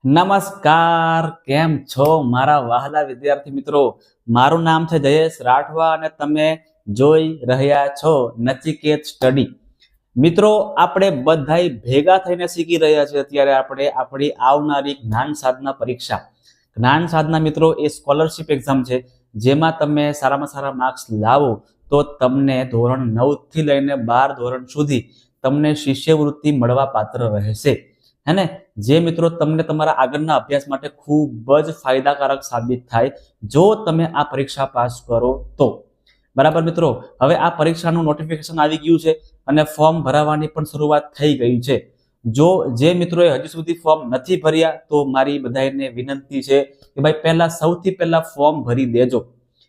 નમસ્કાર, કેમ છો મારા વહાલા વિદ્યાર્થી મિત્રો? મારું નામ છે જયેશ રાઠવા અને તમે જોઈ રહ્યા છો નચિકેત સ્ટડી. મિત્રો, આપણે બધાય ભેગા થઈને શીખી રહ્યા છીએ અત્યારે આપણે આપણી આવનારી જ્ઞાન સાધના પરીક્ષા. જ્ઞાન સાધના મિત્રો એ સ્કોલરશિપ એક્ઝામ છે, જેમાં તમે સારામાં સારા માર્ક્સ લાવો તો તમને ધોરણ 9 થી લઈને 12 ધોરણ સુધી તમને શિષ્યવૃત્તિ મળવા પાત્ર રહેશે. હે ને? જે મિત્રો તમને તમારા આગળના અભ્યાસ માટે ખૂબ જ ફાયદાકારક સાબિત થાય જો તમે આ પરીક્ષા પાસ કરો તો. બરાબર મિત્રો, હવે આ પરીક્ષાનું નોટિફિકેશન આવી ગયું છે અને ફોર્મ ભરાવાની પણ શરૂઆત થઈ ગઈ છે. જો જે મિત્રોએ હજી સુધી ફોર્મ નથી ભર્યા તો મારી બધાને વિનંતી છે કે ભાઈ સૌથી પહેલા ફોર્મ ભરી દેજો.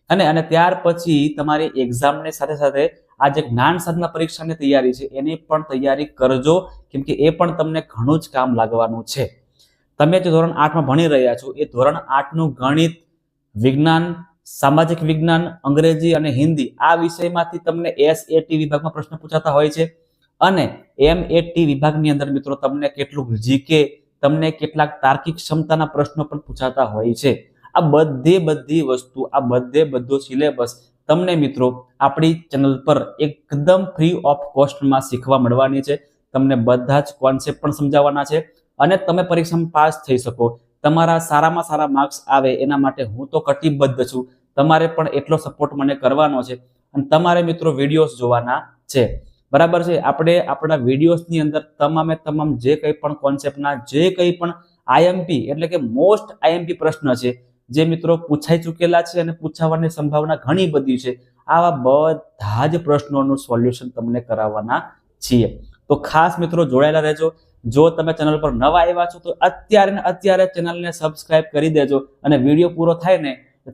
અને ત્યાર પછી તમારી એક્ઝામની સાથે સાથે આ જે જ્ઞાન સાધના પરીક્ષાની તૈયારી છે એની પણ તૈયારી કરજો, કેમ કે એ પણ તમને ઘણું જ કામ લાગવાનું છે. તમે જે ધોરણ 8માં ભણી રહ્યા છો એ ધોરણ 8નું ગણિત, વિજ્ઞાન, સામાજિક વિજ્ઞાન, અંગ્રેજી અને હિન્દી આ વિષયમાંથી તમને SAT વિભાગમાં પ્રશ્ન પૂછાતા હોય છે અને MAT વિભાગની અંદર મિત્રો તમને કેટલું GK, તમને કેટલાક તાર્કિક ક્ષમતાના પ્રશ્નો પણ પૂછાતા હોય છે. આ બધી વસ્તુ, આ બધો સિલેબસ તમને મિત્રો આપણી ચેનલ પર એકદમ ફ્રી ઓફ કોસ્ટમાં શીખવા મળવાની છે. તમને બધા જ કોન્સેપ્ટ પણ સમજાવવાના છે અને તમે પરીક્ષામાં પાસ થઈ શકો, તમારા સારામાં સારા માર્ક્સ આવે એના માટે હું તો કટિબદ્ધ છું. તમારે પણ એટલો સપોર્ટ મને કરવાનો છે અને તમારે મિત્રો વિડીયોઝ જોવાના છે. બરાબર છે? આપણે આપણા વિડીયોઝની અંદર તમામ જે કંઈ પણ કોન્સેપ્ટના જે કંઈ પણ IMP એટલે કે મોસ્ટ IMP પ્રશ્ન છે જે મિત્રો પૂછાઈ ચૂકેલા છે અને પૂછાવાની સંભાવના ઘણી બધી છે, આવા બધા જ પ્રશ્નોનું સોલ્યુશન તમને કરાવવાના છીએ. તો ખાસ મિત્રો જોડાયેલા રહેજો. જો તમે ચેનલ પર નવા આવ્યા છો તો અત્યારે ચેનલને સબસ્ક્રાઇબ કરી દેજો અને વિડીયો પૂરો થાય ને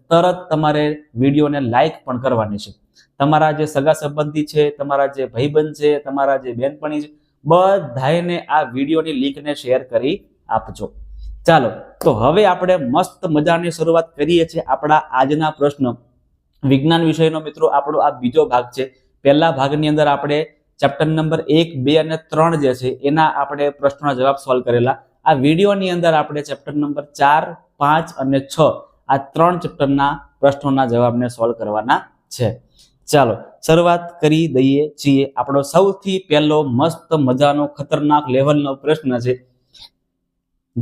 તરત તમારે વિડીયોને લાઈક પણ કરવાની છે. તમારા જે સગા સંબંધી છે, તમારા જે ભાઈબંધ છે, તમારા જે બેનપણી છે, બધાને આ વિડીયોની લિંકને શેર કરી આપજો. ચાલો, તો હવે આપણે મસ્ત મજાની શરૂઆત કરીએ છીએ આપણા આજના પ્રશ્ન. વિજ્ઞાન વિષયનો મિત્રો આપણો આ બીજો ભાગ છે. પહેલા ભાગની અંદર આપણે ચેપ્ટર નંબર 1, 2 અને 3 જે છે એના આપણે પ્રશ્નોના જવાબ સોલ્વ કરેલા. આ વિડીયોની અંદર આપણે ચેપ્ટર નંબર 4, 5 અને 6 આ 3 ચેપ્ટરના પ્રશ્નોના જવાબને સોલ્વ કરવાના છે. ચાલો શરૂઆત કરી દઈએ છીએ. આપણો સૌથી પહેલો મસ્ત મજાનો ખતરનાક લેવલનો પ્રશ્ન છે.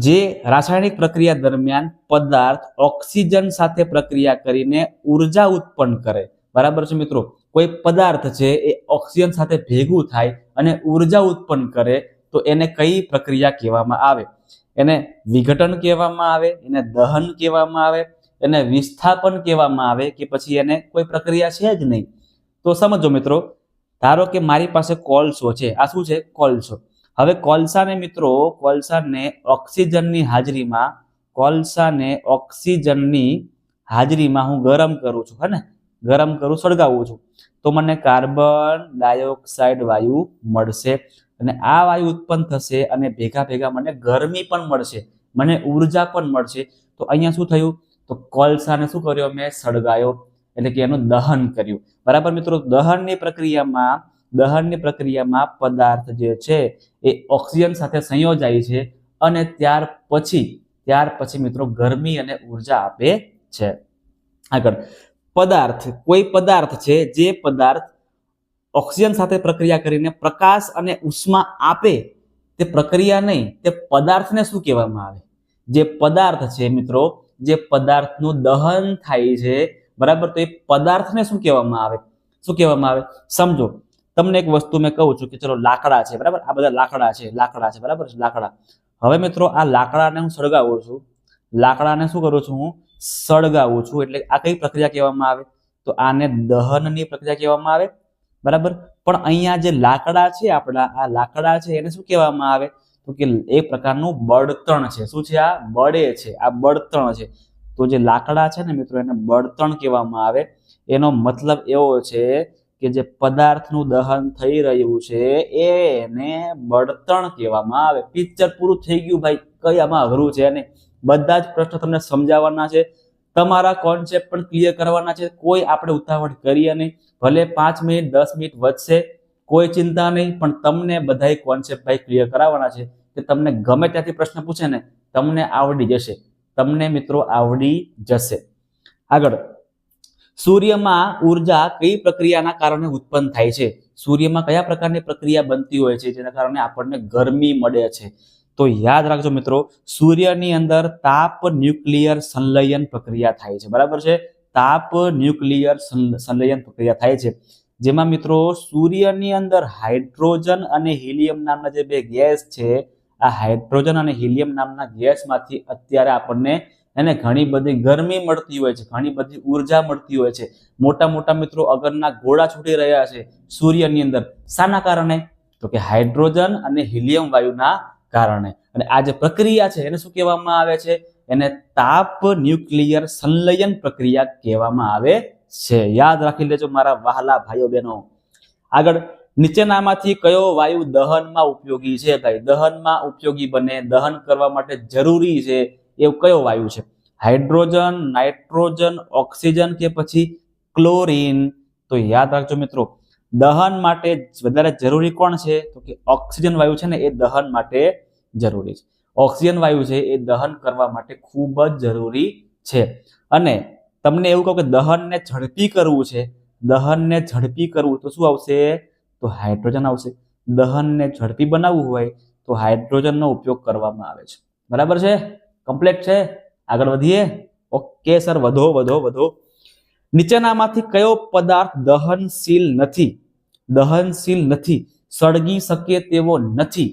જે રાસાયણિક પ્રક્રિયા દરમિયાન પદાર્થ ઓક્સિજન સાથે પ્રક્રિયા કરીને ઉર્જા ઉત્પન્ન કરે. બરાબર છે મિત્રો? કોઈ પદાર્થ છે એ ઓક્સિજન સાથે ભેગું થાય અને ઉર્જા ઉત્પન્ન કરે તો એને કઈ પ્રક્રિયા કહેવામાં આવે? એને વિઘટન કહેવામાં આવે, એને દહન કહેવામાં આવે, એને વિસ્થાપન કહેવામાં આવે કે પછી એને કોઈ પ્રક્રિયા છે જ નહીં? તો સમજો મિત્રો, ધારો કે મારી પાસે કોલસો છે. આ શું છે? કોલસો. હવે કોલસાને મિત્રો ઓક્સિજનની હાજરીમાં હું ગરમ કરું છું, હે ને? ગરમ કરું, સળગાવું છું તો મને કાર્બન ડાયોક્સાઇડ વાયુ મળશે અને આ વાયુ ઉત્પન્ન થશે અને ભેગા મને ગરમી પણ મળશે, મને ઉર્જા પણ મળશે. તો અહીંયા શું થયું? તો કોલસાને શું કર્યો? મેં સળગાયો, એટલે કે એનું દહન કર્યું. બરાબર મિત્રો? દહનની પ્રક્રિયામાં પદાર્થ જે છે એ ઓક્સિજન સાથે સંયોજાય છે અને ત્યાર પછી મિત્રો ગરમી અને ઉર્જા આપે છે. આગળ, કોઈ પદાર્થ છે જે પદાર્થ ઓક્સિજન સાથે પ્રક્રિયા કરીને પ્રકાશ અને ઉષ્મા આપે, તે પ્રક્રિયા નહીં, તે પદાર્થને શું કહેવામાં આવે? જે પદાર્થ છે મિત્રો, જે પદાર્થનું દહન થાય છે, બરાબર, તો એ પદાર્થને શું કહેવામાં આવે? સમજો, તમને એક વસ્તુ મેં કહું છું કે ચલો લાકડા છે, બરાબર? આ બધા લાકડા છે, બરાબર છે? લાકડા. હવે મિત્રો આ લાકડાને હું સળગાવું છું. લાકડાને શું કરું છું? હું સળગાવું છું. એટલે આ કઈ પ્રક્રિયા કહેવામાં આવે? તો આને દહનની પ્રક્રિયા કહેવામાં આવે. બરાબર? પણ અહીંયા જે લાકડા છે, આપણા આ લાકડા છે, એને શું કહેવામાં આવે? તો કે એક પ્રકારનું બળતણ છે. શું છે? આ બળે છે, આ બળતણ છે. તો જે લાકડા છે ને મિત્રો એને બળતણ કહેવામાં આવે. એનો મતલબ એવો છે કે જે પદાર્થનું દહન થઈ રહ્યું છે એને બળતણ કહેવામાં આવે. પિક્ચર પૂરું થઈ ગયું ભાઈ. કઈ આમાં અઘરું છે નહીં. બધા જ પ્રશ્નો તમને સમજાવવાના છે, તમારા કોન્સેપ્ટ પણ ક્લિયર કરવાના છે. કોઈ આપણે ઉતાવળ કરીએ નહીં. ભલે 5 મિનિટ 10 મિનિટ વધશે, કોઈ ચિંતા નહીં, પણ તમને બધાય કોન્સેપ્ટ ભાઈ ક્લિયર કરાવવાના છે કે તમને ગમે ત્યાંથી પ્રશ્ન પૂછે ને તમને આવડી જશે, તમને મિત્રો આવડી જશે. આગળ, સૂર્યમાં ઉર્જા કઈ પ્રક્રિયાના કારણે ઉત્પન્ન થાય છે? સૂર્યમાં કયા પ્રકારની પ્રક્રિયા બનતી હોય છે જેના કારણે આપણને ગરમી મળે છે? તો યાદ રાખજો મિત્રો, સૂર્યની અંદર તાપ ન્યુક્લિયર સંલયન પ્રક્રિયા થાય છે. બરાબર છે, તાપ ન્યુક્લિયર સંલયન પ્રક્રિયા થાય છે, જેમાં મિત્રો સૂર્યની અંદર હાઇડ્રોજન અને હિલિયમ નામના જે બે ગેસ છે, આ હાઇડ્રોજન અને હિલિયમ નામના ગેસમાંથી અત્યારે આપણને એને ઘણી બધી ગરમી મળતી હોય છે, ઘણી બધી ઉર્જા મળતી હોય છે. મોટા મોટા મિત્રો અગરના ગોળા છૂટી રહ્યા છે સૂર્યની અંદર. શાના કારણે? તો કે હાઇડ્રોજન અને હિલિયમ વાયુના કારણે. અને આ જે પ્રક્રિયા છે એને શું કહેવામાં આવે છે? એને તાપ ન્યુક્લિયર સંલયન પ્રક્રિયા કહેવામાં આવે છે. યાદ રાખી લેજો મારા વહાલા ભાઈઓ બહેનો. આગળ, નીચેનામાંથી કયો વાયુ દહનમાં ઉપયોગી છે? ભાઈ, દહનમાં ઉપયોગી બને, દહન કરવા માટે જરૂરી છે એવું કયો વાયુ છે? હાઇડ્રોજન, નાઇટ્રોજન, ઓક્સિજન કે પછી ક્લોરીન? તો યાદ રાખજો મિત્રો, દહન માટે વધારે જરૂરી કોણ છે? તો કે ઓક્સિજન વાયુ છે ને એ દહન માટે જરૂરી છે. ઓક્સિજન વાયુ છે એ દહન કરવા માટે ખૂબ જ જરૂરી છે. અને તમને એવું કહું કે દહનને ઝડપી કરવું છે, દહનને ઝડપી કરવું તો શું આવશે? તો હાઇડ્રોજન આવશે. દહનને ઝડપી બનાવવું હોય તો હાઇડ્રોજનનો ઉપયોગ કરવામાં આવે છે. બરાબર છે? કમ્પ્લીટ છે? આગળ વધીએ. ઓકે સર, વધો. નીચેનામાંથી કયો પદાર્થ દહનશીલ નથી? દહનશીલ નથી, સળગી શકે તેવો નથી.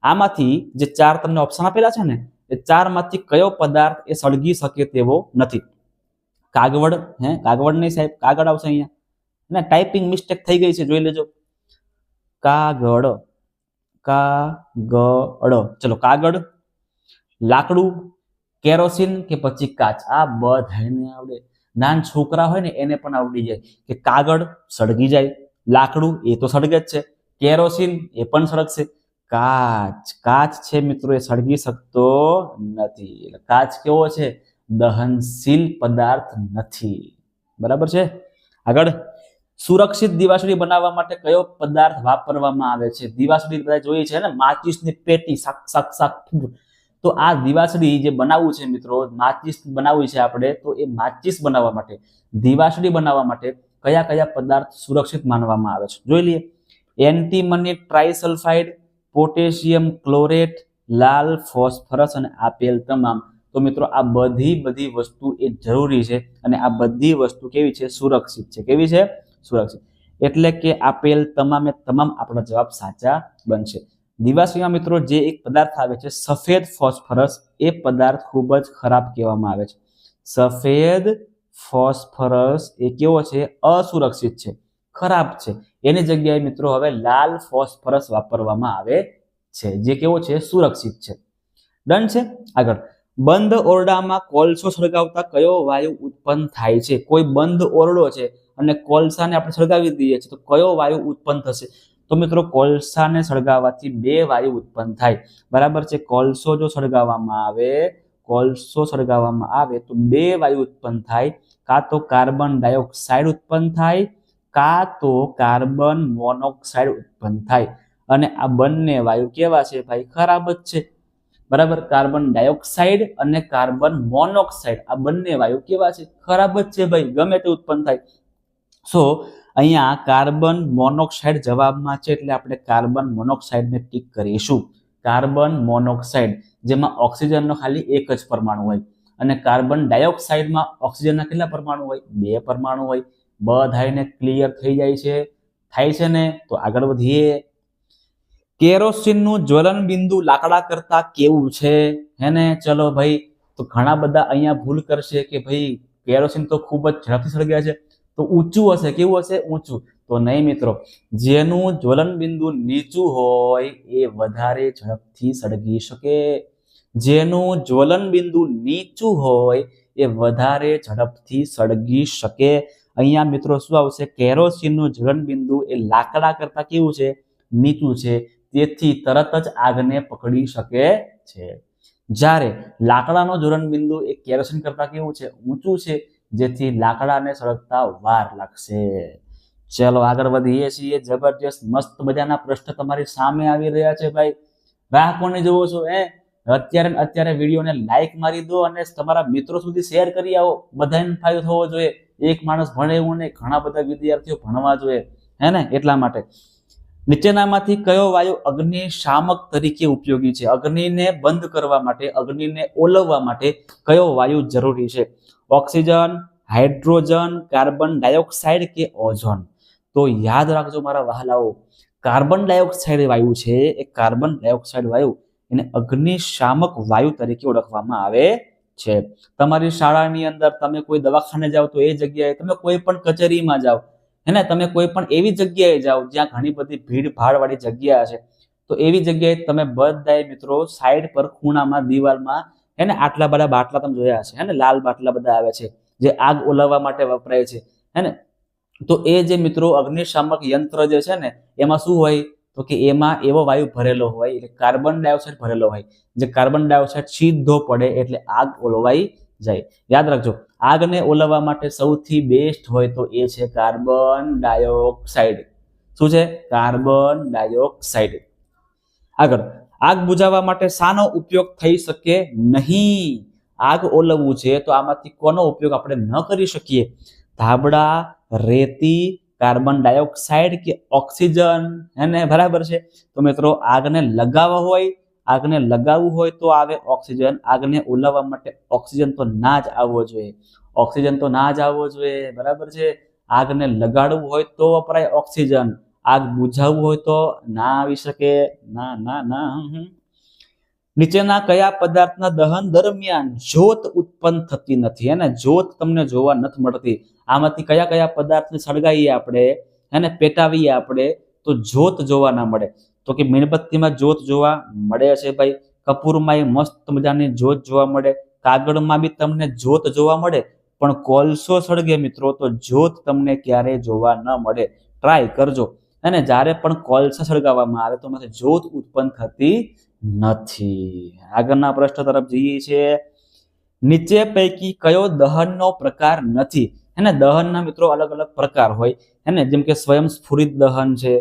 આમાંથી જે ચાર તમને ઓપ્શન આપેલા છે ને, એ ચારમાંથી કયો પદાર્થ એ સળગી શકે તેવો નથી? કાગળ, કાગળ નહીં સાહેબ, કાગળ આવશે અહીંયા. ને ટાઈપિંગ મિસ્ટેક થઈ ગઈ છે, જોઈ લેજો. કાગળ, ચલો, કાગળ, લાકડું, કેરોસીન કે પછી કાચ? આ બધાને આવડે. નાના છોકરા હોય ને એને પણ આવડી જાય કે કાગળ સળગી જાય, લાકડું એ તો સળગે જ છે, કેરોસીન એ પણ સળગશે, કાચ છે મિત્રો એ સળગી શકતો નથી. કાચ કેવો છે? દહનશીલ પદાર્થ નથી. બરાબર છે? આગળ, સુરક્ષિત દિવાસળી બનાવવા માટે કયો પદાર્થ વાપરવામાં આવે છે? દિવાસળી બધા જોઈ છે ને, માચિસની પેટી, શાક. તો આ દિવાસળી જે બનાવવું છે મિત્રો, માચિસ બનાવવી છે આપણે, તો એ માચિસ બનાવવા માટે, દિવાસળી બનાવવા માટે કયા પદાર્થ સુરક્ષિત માનવામાં આવે છે? જોઈ લઈએ. એન્ટીમની ટ્રાઇસલ્ફાઇડ, પોટેશિયમ ક્લોરેટ, લાલ ફોસ્ફરસ અને આપેલ તમામ. તો મિત્રો આ બધી વસ્તુ એ જરૂરી છે અને આ બધી વસ્તુ કેવી છે? સુરક્ષિત છે. કેવી છે? સુરક્ષિત. એટલે કે આપેલ તમામે તમામ આપણા જવાબ સાચા બનશે. દિવાસળીમાં મિત્રો જે એક પદાર્થ આવે છે સફેદ ફોસ્ફરસ, એ પદાર્થ ખૂબ જ ખરાબ કહેવામાં આવે છે. સફેદ ફોસ્ફરસ એ કેવો છે? અસુરક્ષિત છે, ખરાબ છે. એની જગ્યાએ મિત્રો હવે લાલ ફોસ્ફરસ વાપરવામાં આવે છે, જે કેવો છે? સુરક્ષિત છે. ડન છે? આગળ, બંધ ઓરડામાં કોલસો સળગાવતા કયો વાયુ ઉત્પન્ન થાય છે? કોઈ બંધ ઓરડો છે અને કોલસાને આપણે સળગાવી દઈએ છીએ તો કયો વાયુ ઉત્પન્ન થશે? તો મિત્રો કોલસાને સળગાવવાથી બે વાયુ ઉત્પન્ન થાય. બરાબર છે? કોલસો સળગાવવામાં આવે તો બે વાયુ ઉત્પન્ન થાય. કાં તો કાર્બન ડાયોક્સાઇડ ઉત્પન્ન થાય, કાં તો કાર્બન મોનોક્સાઇડ ઉત્પન્ન થાય. અને આ બંને વાયુ કેવા છે ભાઈ? ખરાબ જ છે. બરાબર, કાર્બન ડાયોક્સાઇડ અને કાર્બન મોનોક્સાઇડ આ બંને વાયુ કેવા છે? ખરાબ જ છે ભાઈ, ગમે તે ઉત્પન્ન થાય. સો અહીંયા કાર્બન મોનોક્સાઇડ જવાબમાં છે, એટલે આપણે કાર્બન મોનોક્સાઇડને ટીક કરીશું. કાર્બન મોનોક્સાઇડ, જેમાં ઓક્સિજનનો ખાલી એક જ પરમાણુ હોય, અને કાર્બન ડાયોક્સાઇડમાં ઓક્સિજનના કેટલા પરમાણુ હોય? બે પરમાણુ હોય. બધાને ક્લિયર થઈ જાય છે? થાય છે ને? તો આગળ વધીએ. કેરોસીનનું જ્વલન બિંદુ લાકડા કરતા કેવું છે? હેને? ચલો ભાઈ, તો ઘણા બધા અહીંયા ભૂલ કરશે કે ભાઈ કેરોસીન તો ખૂબ જ ઝડપથી સળગે છે, તો ઊંચું હશે. કેવું હશે? ઊંચું. તો નહીં મિત્રો, જેનું જ્વલન બિંદુ નીચું હોય એ વધારે ઝડપથી સળગી શકે. જેનું જ્વલન બિંદુ નીચું હોય એ વધારે ઝડપથી સળગી શકે. અહીંયા મિત્રો શું આવશે? કેરોસીનનું જ્વલન બિંદુ એ લાકડા કરતા કેવું છે? નીચું છે, તેથી તરત જ આગને પકડી શકે છે. જ્યારે લાકડાનો જ્વલન બિંદુ એ કેરોસીન કરતા કેવું છે? ઊંચું છે, જેથી લાકડાને સળગતા વાર લાગશે. ચલો આગળ વધીએ છીએ. જબરજસ્ત મસ્ત મજાના પ્રશ્ન તમારી સામે આવી રહ્યા છે ભાઈ. રાહ કોને જોવો છો? અત્યારે ને અત્યારે વિડીયોને લાઈક મારી દો અને તમારા મિત્રો સુધી શેર કરી આવો. બધાને ફાયદો થવો જોઈએ. એક માણસ ભણે એવું નહીં, ઘણા બધા વિદ્યાર્થીઓ ભણવા જોઈએ, હે ને? એટલા માટે નીચેનામાંથી કયો વાયુ અગ્નિશામક તરીકે ઉપયોગી છે? અગ્નિને બંધ કરવા માટે, અગ્નિને ઓલવવા માટે કયો વાયુ જરૂરી છે? ઓક્સિજન, હાઇડ્રોજન, કાર્બન ડાયોક્સાઇડ કે ઓઝોન? તો યાદ રાખજો મારા વહાલાઓ, કાર્બન ડાયોક્સાઇડ વાયુ છે એ કાર્બન ડાયોક્સાઇડ વાયુ એને અગ્નિશામક વાયુ તરીકે ઓળખવામાં આવે છે. તમારી શાળાની અંદર તમે કોઈ દવાખાને જાઓ તો એ જગ્યાએ, તમે કોઈ પણ કચેરીમાં જાઓ, હે ને, તમે કોઈ પણ એવી જગ્યાએ જાઓ જ્યાં ઘણી બધી ભીડ ભાડ વાળી જગ્યા છે, તો એવી જગ્યાએ તમે બધાએ મિત્રો સાઈડ પર ખૂણામાં દિવાલમાં, હે ને, આટલા બધા બાટલા તમે જોયા છે, હે ને, લાલ બાટલા બધા આવે છે જે આગ ઓલવવા માટે વપરાય છે, હે ને? તો એ જે મિત્રો અગ્નિશામક યંત્ર જે છે ને, એમાં શું હોય તો કે એમાં એવો વાયુ ભરેલો હોય, એટલે કાર્બન ડાયોક્સાઇડ ભરેલો હોય. જે કાર્બન ડાયોક્સાઇડ સીધો પડે એટલે આગ ઓલવાઈ જાય. યાદ રાખજો, આગને ઓલવવા માટે સૌથી બેસ્ટ હોય તો એ છે કાર્બન ડાયોક્સાઇડ. શું છે? Carbon dioxide. આગળ, આગ બુઝાવવા માટે શાનો ઉપયોગ થઈ શકે નહીં? આગ ઓલવવું છે તો આમાંથી કોનો ઉપયોગ આપણે ન કરી શકીએ? ધાબળા, રેતી, કાર્બન ડાયોક્સાઇડ કે ઓક્સિજન? એને બરાબર છે. તો મિત્રો આગને લગાવવું હોય તો આવે ઓક્સિજન. આગને ઓલવવા માટે ઓક્સિજન તો ના જ આવવો જોઈએ. ઓક્સિજન તો ના જ આવવો જોઈએ, બરાબર છે. આગને લગાડવું હોય તો વપરાય ઓક્સિજન. આગ બુઝાવવું હોય તો ના આવી શકે. ના ના ના. નીચેના કયા પદાર્થના દહન દરમિયાન જ્યોત ઉત્પન્ન થતી નથી? એને જ્યોત તમને જોવા નથી મળતી. આમાંથી કયા કયા પદાર્થને સળગાવીએ આપણે, એને પેટાવીએ આપણે તો જ્યોત જોવા ના મળે? તો કે મીણબત્તીમાં જ્યોત જોવા મળે છે ભાઈ, કપૂરમાં એ મસ્ત મજાની જ્યોત જોવા મળે, કાગળમાં બી તમને જ્યોત જોવા મળે, પણ કોલસો સળગે મિત્રો તો જ્યોત તમને ક્યારેય જોવા ન મળે. ટ્રાય કરજો. અને જ્યારે પણ કોલસા સળગાવવામાં આવે તો એમાંથી જ્યોત ઉત્પન્ન થતી નથી. આગળના પ્રશ્ન તરફ જઈએ છીએ. નીચે પૈકી કયો દહનનો પ્રકાર નથી? એને દહનના મિત્રો અલગ અલગ પ્રકાર હોય, એને જેમ કે સ્વયંસ્ફુરિત દહન છે,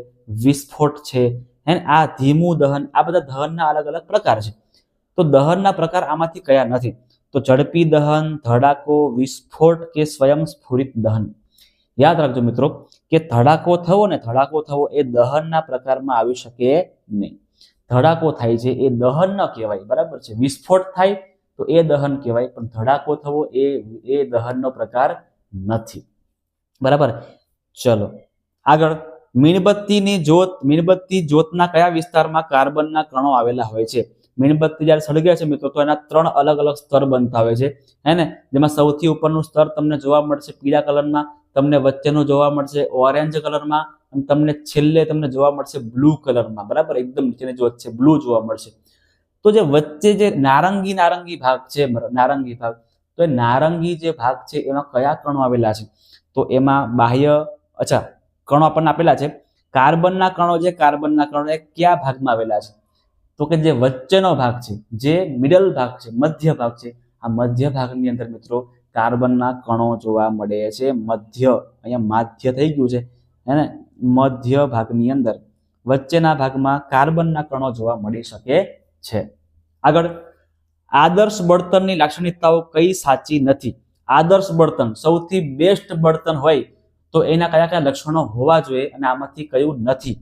વિસ્ફોટ છે, એને આ ધીમું દહન, આ બધા દહનના અલગ અલગ પ્રકાર છે. તો દહનના પ્રકાર આમાંથી કયા નથી? તો ઝડપી દહન, ધડાકો, વિસ્ફોટ કે સ્વયંસ્ફુરિત દહન? યાદ રાખજો મિત્રો કે ધડાકો થવો એ દહનના પ્રકારમાં આવી શકે નહીં. ધડાકો થાય છે એ દહન ન કહેવાય, બરાબર છે. વિસ્ફોટ થાય તો એ દહન કહેવાય, પણ ધડાકો થવો એ દહનનો પ્રકાર નથી, બરાબર. ચલો આગળ, મીણબત્તી જ્યોતના કયા વિસ્તારમાં કાર્બનના કણો આવેલા હોય છે? મીણબત્તી જ્યારે સળગે છે મિત્રો તો એના 3 અલગ અલગ સ્તર બનતા હોય છે, હે ને? જેમાં સૌથી ઉપરનું સ્તર તમને જોવા મળશે પીળા કલરમાં, તમને વચ્ચેનું જોવા મળશે ઓરેન્જ કલરમાં, અને તમને છેલ્લે તમને જોવા મળશે બ્લુ કલરમાં, બરાબર. એકદમ નીચેની જ્યોત છે બ્લુ જોવા મળશે. તો જે વચ્ચે જે નારંગી ભાગ છે, તો એ નારંગી જે ભાગ છે એમાં કયા કણો આવેલા છે? તો એમાં કણો આપણને આપેલા છે. કાર્બનના કણો એ કયા ભાગમાં આવેલા છે? તો કે જે વચ્ચેનો ભાગ છે, જે મિડલ ભાગ છે, મધ્ય ભાગ છે, આ મધ્ય ભાગની અંદર મિત્રો કાર્બનના કણો જોવા મળે છે. અહીંયા માધ્ય થઈ ગયું છે, હે ને? મધ્ય ભાગની અંદર વચ્ચેના ભાગમાં કાર્બનના કણો જોવા મળી શકે છે. આગળ, આદર્શ બળતણની લાક્ષણિકતાઓ કઈ સાચી નથી? આદર્શ બળતણ, સૌથી બેસ્ટ બળતણ હોય તો એના કયા કયા લક્ષણો હોવા જોઈએ અને આમાંથી કયું નથી?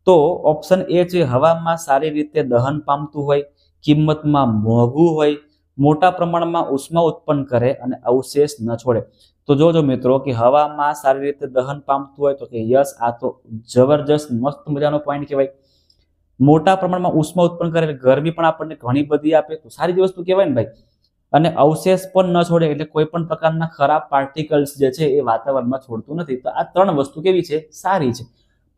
તો ઓપ્શન એ છે, હવામાં સારી રીતે દહન પામતું હોય, કિંમતમાં મોંઘું હોય, મોટા પ્રમાણમાં ઉષ્મા ઉત્પન્ન કરે અને અવશેષ ન છોડે. તો જોજો મિત્રો કે હવામાં સારી રીતે દહન પામતું હોય તો કે યસ, આ તો જબરજસ્ત મસ્ત મજાનો પોઈન્ટ કહેવાય. મોટા પ્રમાણમાં ઉષ્મા ઉત્પન્ન કરે એટલે ગરમી પણ આપણને ઘણી બધી આપે તો સારી વસ્તુ કહેવાય ને ભાઈ. અને અવશેષ પણ ન છોડે એટલે કોઈ પણ પ્રકારના ખરાબ પાર્ટિકલ્સ જે છે એ વાતાવરણમાં છોડતું નથી. તો આ 3 વસ્તુ કેવી છે? સારી છે.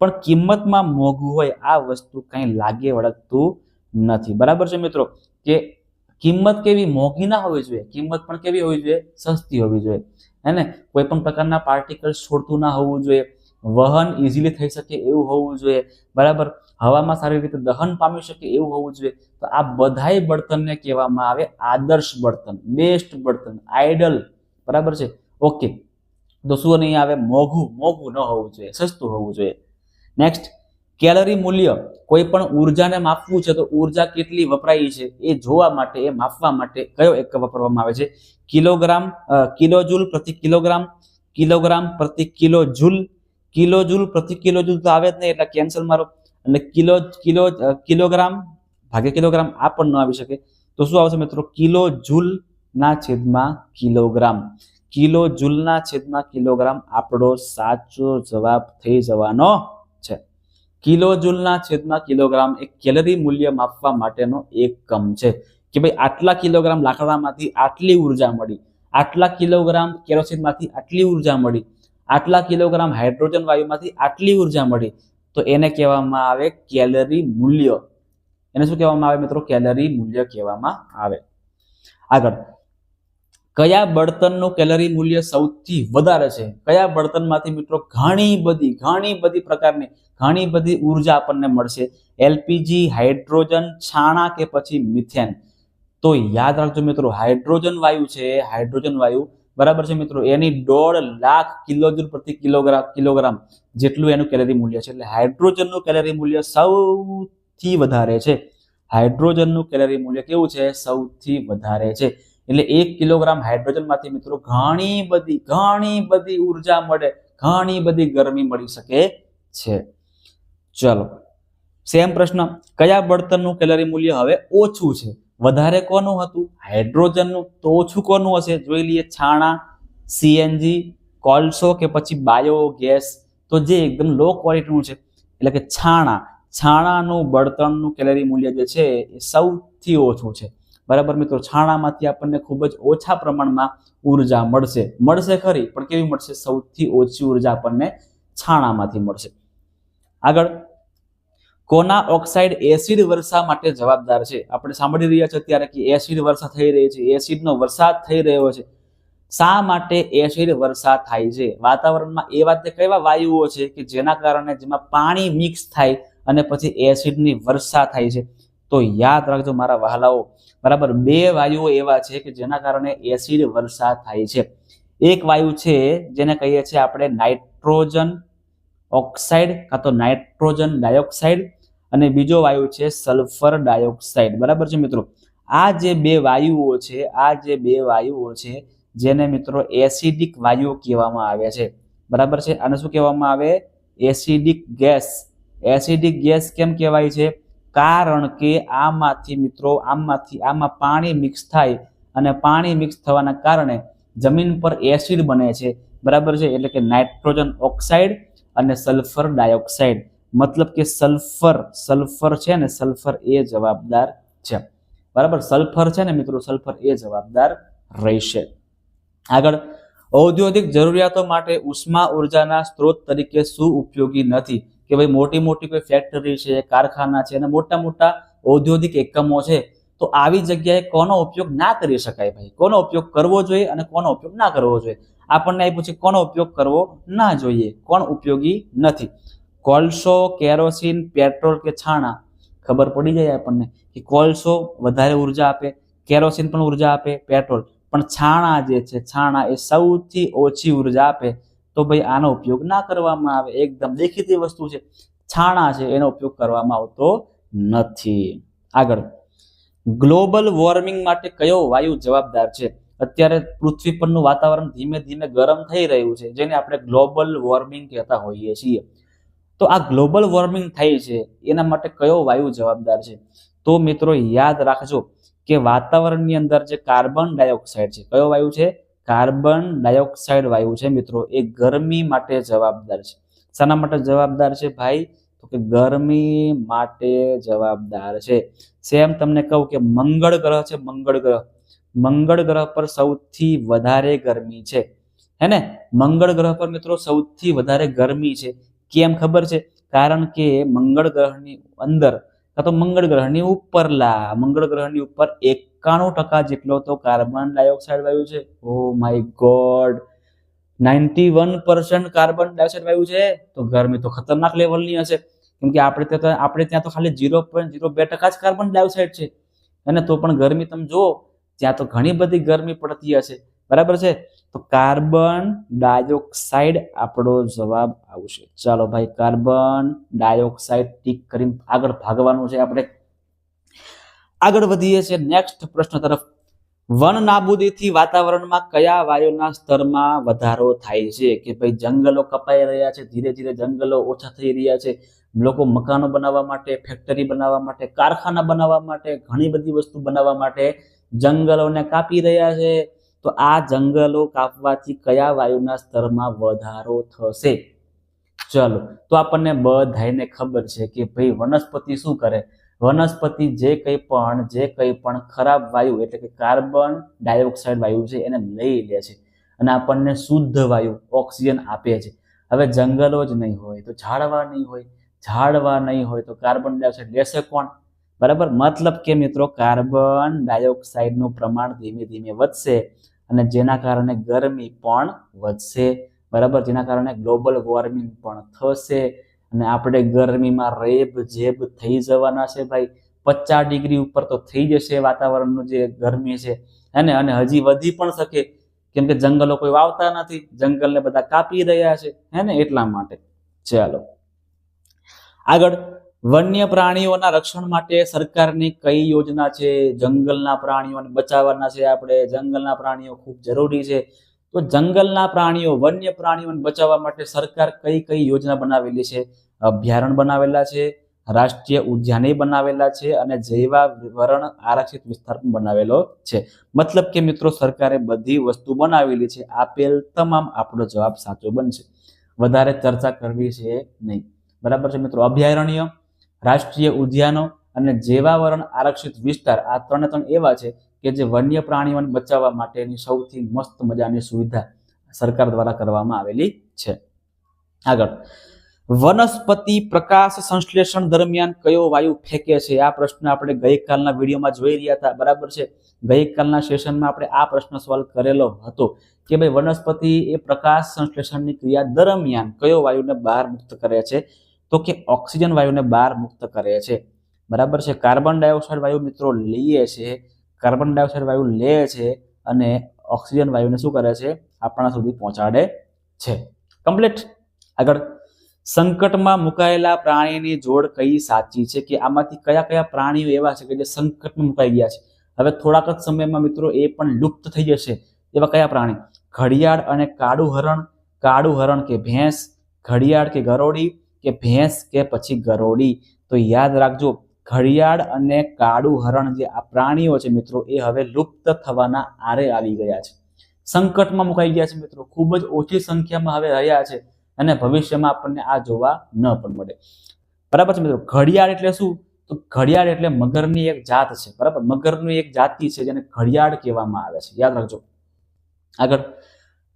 પણ કિંમતમાં મોંઘું હોય આ વસ્તુ કંઈ લાગે વળગતું નથી, બરાબર છે મિત્રો. કે કિંમત કેવી? મોંઘી ના હોવી જોઈએ, કિંમત પણ કેવી હોવી જોઈએ? સસ્તી હોવી જોઈએ, હે ને? કોઈ પણ પ્રકારના પાર્ટિકલ્સ છોડતું ના હોવું જોઈએ, વહન ઇઝીલી થઈ શકે એવું હોવું જોઈએ, બરાબર. હવામાં સારી રીતે દહન પામી શકે એવું હોવું જોઈએ. તો આ બધાય બળતણને કહેવામાં આવે આદર્શ બળતણ, બેસ્ટ બળતણ, આઈડલ, બરાબર છે. ઓકે, તો શું નહીં આવે? મોંઘું ન હોવું જોઈએ, સસ્તું હોવું જોઈએ. નેક્સ્ટ, કેલરી મૂલ્ય કોઈ પણ ઉર્જાને માપવું છે તો ઉર્જા કેટલી વપરાઈ છે એ જોવા માટે, એ માપવા માટે કયો એકમ વાપરવામાં આવે છે? કિલોગ્રામ, કિલોજૂલ પ્રતિ કિલોગ્રામ, કિલોગ્રામ પ્રતિ કિલોજૂલ, કિલોજૂલ પ્રતિ કિલોજૂલ તો આવે જ નહીં એટલે કેન્સલ મારો, અને કિલોગ્રામ ભાગ્યા કિલોગ્રામ આ પણ ન આવી શકે. તો શું આવશે મિત્રો? કિલોજૂલ ના છેદમાં કિલોગ્રામ. કિલોજૂલ ના છેદમાં કિલોગ્રામ આપણો સાચો જવાબ થઈ જવાનો છે. કિલોજૂલ ના છેદમાં કિલોગ્રામ એ કેલરી મૂલ્ય માપવા માટેનો એકમ છે કે ભાઈ આટલા કિલોગ્રામ લાકડામાંથી આટલી ઉર્જા મળી, આટલા કિલોગ્રામ કેરોસીનમાંથી આટલી ઉર્જા મળી, આટલા કિલોગ્રામ હાઇડ્રોજન વાયુમાંથી આટલી ઉર્જા મળી, તો એને કહેવામાં આવે કેલરી મૂલ્ય. એને શું કહેવામાં આવે મિત્રો? કેલરી મૂલ્ય કહેવામાં આવે. આગળ, કયા બળતણનું કેલરી મૂલ્ય સૌથી વધારે છે? કયા બળતણમાંથી મિત્રો ઘણી બધી પ્રકારની ઘણી બધી ઉર્જા આપણને મળશે? એલપીજી, હાઇડ્રોજન, છાણા કે પછી મિથેન? તો યાદ રાખજો મિત્રો, હાઇડ્રોજન વાયુ છે, હાઇડ્રોજન વાયુ બરાબર છે મિત્રો, એની 1.5 લાખ કિલોજૂલ પ્રતિ કિલોગ્રામ જેટલું એનું કેલરી મૂલ્ય છે. એટલે હાઇડ્રોજનનું કેલરી મૂલ્ય સૌથી વધારે છે. હાઇડ્રોજનનું કેલરી મૂલ્ય કેવું છે? સૌથી વધારે છે. એટલે 1 કિલોગ્રામ હાઇડ્રોજનમાંથી મિત્રો ઘણી બધી ઉર્જા મળે, ઘણી બધી ગરમી મળી શકે છે. ચલો, સેમ પ્રશ્ન, કયા બળતણનું કેલરી મૂલ્ય હવે ઓછું છે? વધારે કોનું હતું? હાઇડ્રોજનનું. તો ઓછું કોનું હશે? જોઈ લઈએ. છાણા, સીએનજી, કોલસો કે પછી બાયોગેસ? તો જે એકદમ લો ક્વોલિટીનું છે એટલે કે છાણાનું બળતણનું કેલરી મૂલ્ય જે છે એ સૌથી ઓછું છે. બરાબર મિત્રો, છાણામાંથી આપણને ખૂબ જ ઓછા પ્રમાણમાં ઉર્જા મળશે ખરી, પણ કેવી મળશે? સૌથી ઓછી ઉર્જા આપણને છાણામાંથી મળશે. આગળ, કોના ઓક્સાઇડ એસિડ વર્ષા માટે જવાબદાર છે? આપણે સાંભળી રહ્યા છે અત્યારે કે એસિડ વર્ષા થઈ રહી છે, એસિડનો વરસાદ થઈ રહ્યો છે. શા માટે એસિડ વર્ષા થાય છે? વાતાવરણમાં એવા કેવા વાયુઓ છે કે જેના કારણે જેમાં પાણી મિક્સ થાય અને પછી એસિડની વર્ષા થાય છે? તો યાદ રાખજો મારા વહાલાઓ, બરાબર, 2 વાયુઓ એવા છે કે જેના કારણે એસિડ વર્ષા થાય છે. એક વાયુ છે જેને કહીએ છીએ આપણે નાઇટ્રોજન ઓક્સાઇડ કાં તો નાઇટ્રોજન ડાયોક્સાઇડ, અને બીજો વાયુ છે સલ્ફર ડાયોક્સાઇડ. બરાબર છે મિત્રો, આ જે 2 વાયુઓ છે જેને મિત્રો એસિડિક વાયુઓ કહેવામાં આવે છે. બરાબર છે, આને શું કહેવામાં આવે? Acidic gas. એસિડિક ગેસ કેમ કહેવાય છે? કારણ કે આમાં પાણી મિક્સ થાય અને પાણી મિક્સ થવાના કારણે જમીન પર એસિડ બને છે. બરાબર છે, એટલે કે નાઇટ્રોજન ઓક્સાઇડ અને સલ્ફર ડાયોક્સાઇડ. મતલબ કે સલ્ફર છે ને, સલ્ફર એ જવાબદાર છે. બરાબર, સલ્ફર છે ને મિત્રો, સલ્ફર એ જવાબદાર રહેશે. આગળ, ઔદ્યોગિક જરૂરિયાતો માટે ઉષ્મા ઉર્જાના સ્ત્રોત તરીકે શું ઉપયોગી નથી? કે ભાઈ મોટી કોઈ ફેક્ટરી છે, કારખાના છે અને મોટા ઔદ્યોગિક એકમો છે, તો આવી જગ્યાએ કોનો ઉપયોગ ના કરી શકાય? ભાઈ, કોનો ઉપયોગ કરવો જોઈએ અને કોનો ઉપયોગ ના કરવો જોઈએ? આપણને એ પૂછે કોનો ઉપયોગ કરવો ના જોઈએ, કોણ ઉપયોગી નથી? કોલસો, કેરોસીન, પેટ્રોલ કે છાણા? ખબર પડી જાય આપણને કે કોલસો વધારે ઉર્જા આપે, કેરોસીન પણ ઉર્જા આપે, પેટ્રોલ પણ, છાણા જે છે, છાણા એ સૌથી ઓછી ઉર્જા આપે. તો ભાઈ આનો ઉપયોગ ના કરવામાં આવે. એકદમ દેખીતી વસ્તુ છે, છાણા છે એનો ઉપયોગ કરવામાં આવતો નથી. આગળ, ગ્લોબલ વોર્મિંગ માટે કયો વાયુ જવાબદાર છે? અત્યારે પૃથ્વી પરનું વાતાવરણ ધીમે ધીમે ગરમ થઈ રહ્યું છે, જેને આપણે ગ્લોબલ વોર્મિંગ કહેતા હોઈએ છીએ. તો આ ગ્લોબલ વોર્મિંગ થાય છે એના માટે કયો વાયુ જવાબદાર છે? તો મિત્રો યાદ રાખજો કે વાતાવરણની અંદર જે કાર્બન ડાયોક્સાઇડ છે, કયો વાયુ છે? કાર્બન ડાયોક્સાઇડ વાયુ છે મિત્રો, એ ગરમી માટે જવાબદાર છે. શાના માટે જવાબદાર છે ભાઈ? તો કે ગરમી માટે જવાબદાર છે. સેમ તમને કહું કે મંગળ ગ્રહ છે, મંગળ ગ્રહ પર સૌથી વધારે ગરમી છે, હે ને? મંગળ ગ્રહ પર મિત્રો સૌથી વધારે ગરમી છે. કેમ ખબર છે? કારણ કે મંગળ ગ્રહની અંદર કાં તો મંગળ ગ્રહની ઉપર 91% જેટલો તો કાર્બન ડાયોક્સાઇડ વાયુ છે. Oh my God, 91% carbon dioxide વાયુ છે, તો ગરમી તો ખતરનાક લેવલની હશે. કેમ કે આપણે ત્યાં તો ખાલી 0.02% જ કાર્બન ડાયોક્સાઇડ છે, અને તો પણ ગરમી તમે જુઓ ત્યાં તો ઘણી બધી ગરમી પડતી હશે. બરાબર છે. તો કાર્બન ડાયોક્સાઇડ આપણો જવાબ આવશે. ચાલો ભાઈ, કાર્બન ડાયોક્સાઇડ ટીક કરીને આગળ ભાગવાનું છે આપણે. આગળ વધીએ છીએ નેક્સ્ટ પ્રશ્ન તરફ. વન નાબૂદીથી વાતાવરણમાં કયા વાયુના સ્તરમાં વધારો થાય છે? કે ભાઈ જંગલો કપાઈ રહ્યા છે, ધીરે ધીરે જંગલો ઓછા થઈ રહ્યા છે, લોકો મકાનો બનાવવા માટે, ફેક્ટરી બનાવવા માટે, કારખાના બનાવવા માટે, ઘણી બધી વસ્તુ બનાવવા માટે જંગલોને કાપી રહ્યા છે. તો આ જંગલો કાપવાથી કયા વાયુના સ્તરમાં વધારો થશે? ચલો, તો આપણને બધાને ખબર છે કે ભાઈ વનસ્પતિ શું કરે? વનસ્પતિ જે કંઈ પણ ખરાબ વાયુ એટલે કે કાર્બન ડાયોક્સાઇડ વાયુ છે એને લઈ લે છે અને આપણને શુદ્ધ વાયુ ઓક્સિજન આપે છે. હવે જંગલો જ નહીં હોય તો ઝાડવા નહીં હોય, ઝાડવા નહીં હોય તો કાર્બન ડાયોક્સાઇડ લેશે કોણ? બરાબર. મતલબ કે મિત્રો કાર્બન ડાયોક્સાઇડનું પ્રમાણ ધીમે ધીમે વધશે અને જેના કારણે ગરમી પણ વધશે. બરાબર. જેના કારણે ગ્લોબલ વોર્મિંગ પણ થશે અને આપણે ગરમીમાં રેબ જેબ થઈ જવાના છે ભાઈ. 50 ડિગ્રી ઉપર તો થઈ જશે વાતાવરણનું જે ગરમી છે અને હજી વધી પણ શકે, કેમ કે જંગલો કોઈ વાવતા નથી, જંગલને બધા કાપી રહ્યા છે એટલા માટે. ચાલો આગળ. વન્ય પ્રાણીઓના રક્ષણ માટે સરકારની કઈ યોજના છે? જંગલના પ્રાણીઓને બચાવવાના છે આપણે. જંગલના પ્રાણીઓ ખૂબ જરૂરી છે. તો જંગલના પ્રાણીઓ, વન્ય પ્રાણીઓને બચાવવા માટે સરકાર કઈ કઈ યોજના બનાવેલી છે? અભયારણ્ય બનાવેલા છે, રાષ્ટ્રીય ઉદ્યાન બનાવેલા છે અને જૈવાવરણ આરક્ષિત વિસ્તાર પણ બનાવેલો છે. મતલબ કે મિત્રો સરકારે બધી વસ્તુ બનાવેલી છે. આપેલ તમામ આપણો જવાબ સાચો બનશે. વધારે ચર્ચા કરવી છે નહીં. બરાબર છે મિત્રો. અભયારણ્ય, રાષ્ટ્રીય ઉદ્યાનો અને જૈવાવરણ આરક્ષિત વિસ્તાર આ ત્રણ એવા છે કે જે વન્ય પ્રાણીઓને બચાવવા માટેની સૌથી મસ્ત મજાની સુવિધા સરકાર દ્વારા કરવામાં આવેલી છે. આગળ. વનસ્પતિ પ્રકાશ સંશ્લેષણ દરમિયાન કયો વાયુ ફેંકે છે? આ પ્રશ્ન આપણે ગઈકાલના વિડીયોમાં જોઈ રહ્યા હતા. બરાબર છે. ગઈકાલના સેશનમાં આપણે આ પ્રશ્ન સોલ્વ કરેલો હતો કે ભાઈ વનસ્પતિ એ પ્રકાશ સંશ્લેષણની ક્રિયા દરમિયાન કયો વાયુને બહાર મુક્ત કરે છે? તો કે ઓક્સિજન વાયુને બહાર મુક્ત કરે છે. બરાબર છે. કાર્બન ડાયોક્સાઇડ વાયુ મિત્રો લઈએ છે, કાર્બન ડાયોક્સાઇડ વાયુ લે છે અને ઓક્સિજન વાયુને શું કરે છે? આપણા સુધી પહોંચાડે છે. કમ્પ્લીટ. આગળ. સંકટમાં મુકાયેલા પ્રાણીની જોડ કઈ સાચી છે? કે આમાંથી કયા કયા પ્રાણીઓ એવા છે કે જે સંકટમાં મુકાઈ ગયા છે? હવે થોડાક જ સમયમાં મિત્રો એ પણ લુપ્ત થઈ જશે. એવા કયા પ્રાણી? ઘડિયાળ અને કાળું હરણ. કાળું હરણ કે ભેંસ, ઘડિયાળ કે ગરોળી, કે ભેંસ કે પછી ગરોળી? તો યાદ રાખજો, ઘડિયાળ અને કાળું હરણ જે આ પ્રાણીઓ છે મિત્રો એ હવે લુપ્ત થવાના આરે આવી ગયા છે. સંકટમાં મુકાઈ ગયા છે મિત્રો. ખૂબ જ ઓછી સંખ્યામાં હવે રહ્યા છે અને ભવિષ્યમાં આપણને આ જોવા ન પણ મળે. બરાબર છે મિત્રો. ઘડિયાળ એટલે શું? તો ઘડિયાળ એટલે મગરની એક જાત છે. બરાબર. મગરની એક જાતિ છે જેને ઘડિયાળ કહેવામાં આવે છે. યાદ રાખજો. આગળ.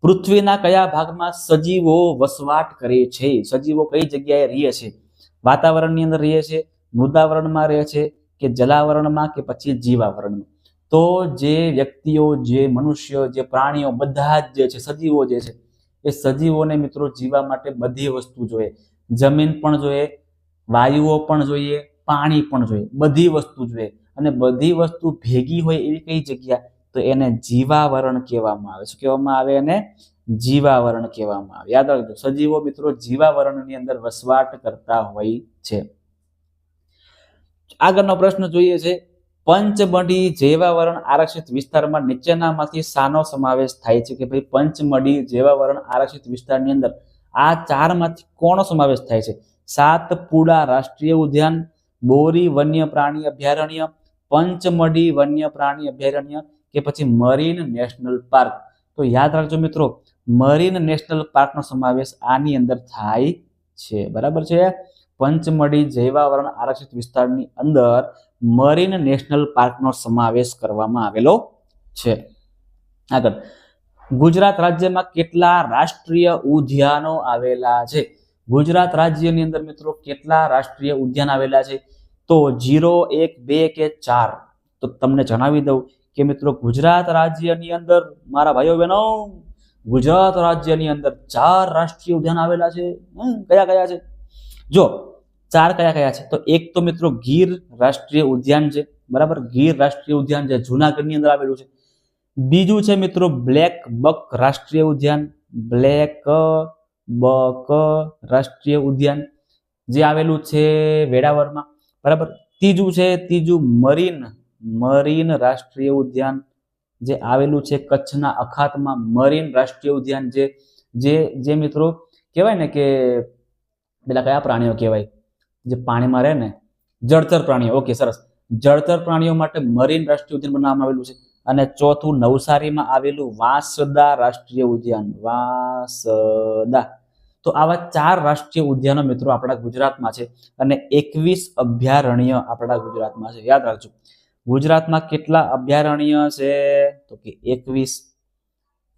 પૃથ્વીના કયા ભાગમાં સજીવો વસવાટ કરે છે? સજીવો કઈ જગ્યાએ રહે છે? વાતાવરણની અંદર રહે છે, મૃદાવરણમાં રહે છે કે જલાવરણમાં કે પછી જીવાવરણમાં? તો જે વ્યક્તિઓ, જે મનુષ્યો, જે પ્રાણીઓ બધા જ જે છે સજીવો જે છે એ સજીવોને મિત્રો જીવવા માટે બધી વસ્તુ જોઈએ. જમીન પણ જોઈએ, વાયુઓ પણ જોઈએ, પાણી પણ જોઈએ, બધી વસ્તુ જોઈએ અને બધી વસ્તુ ભેગી હોય એવી કઈ જગ્યા? તો એને જીવાવરણ કહેવામાં આવે. શું કહેવામાં આવે? એને જીવાવરણ કહેવામાં આવે. યાદ રાખજો, સજીવો મિત્રો જીવાવરણની અંદર વસવાટ કરતા હોય છે. આગળનો પ્રશ્ન જોઈએ છે. પંચમઢી જૈવાવરણ આરક્ષિત વિસ્તારમાં નીચેનામાંથી શાનો સમાવેશ થાય છે? કે ભાઈ પંચમઢી જૈવાવરણ આરક્ષિત વિસ્તારની અંદર આ ચારમાંથી કોનો સમાવેશ થાય છે? સાતપુડા રાષ્ટ્રીય ઉદ્યાન, બોરી વન્ય પ્રાણી અભયારણ્ય, પંચમઢી વન્ય પ્રાણી અભયારણ્ય કે પછી મરીન નેશનલ પાર્ક? તો યાદ રાખજો મિત્રો, મરીન નેશનલ પાર્કનો સમાવેશ આની અંદર થાય છે. બરાબર છે. પંચમઢી જૈવાવરણ આરક્ષિત વિસ્તારની અંદર મરીન નેશનલ પાર્કનો સમાવેશ કરવામાં આવેલો છે. આગળ. ગુજરાત રાજ્યમાં કેટલા રાષ્ટ્રીય ઉદ્યાનો આવેલા છે? ગુજરાત રાજ્યની અંદર મિત્રો કેટલા રાષ્ટ્રીય ઉદ્યાન આવેલા છે? તો 0, 1, 2 કે 4? તો તમને જણાવી દઉં કે મિત્રો ગુજરાત રાજ્યની અંદર મારા ભાઈઓ બહેનો, ગુજરાત રાજ્યની અંદર 4 રાષ્ટ્રીય ઉદ્યાન આવેલા છે. કયા કયા છે? જો 4 કયા કયા છે? તો એક તો મિત્રો ગીર રાષ્ટ્રીય ઉદ્યાન છે. બરાબર. ગીર રાષ્ટ્રીય ઉદ્યાન જે જુનાગઢની અંદર આવેલું છે. બીજું છે મિત્રો બ્લેક બક રાષ્ટ્રીય ઉદ્યાન, બ્લેક બક રાષ્ટ્રીય ઉદ્યાન જે આવેલું છે વેરાવળમાં, બરાબર. ત્રીજું મરીન રાષ્ટ્રીય ઉદ્યાન જે આવેલું છે કચ્છના અખાતમાં, મરીન રાષ્ટ્રીય ઉદ્યાન જે મિત્રો કહેવાય ને કે પેલા કયા પ્રાણીઓ કહેવાય જે પાણીમાં રહે ને, જળચર પ્રાણીઓ. ઓકે, સરસ. જળચર પ્રાણીઓ માટે મરીન રાષ્ટ્રીય ઉદ્યાન બનાવવામાં આવેલું છે. અને ચોથું નવસારીમાં આવેલું વાંસદા રાષ્ટ્રીય ઉદ્યાન, વાંસદા. તો આવા 4 રાષ્ટ્રીય ઉદ્યાનો મિત્રો આપણા ગુજરાતમાં છે અને 21 અભયારણ્ય આપણા ગુજરાતમાં છે. યાદ રાખજો, ગુજરાતમાં કેટલા અભયારણ્ય છે? તો કે 21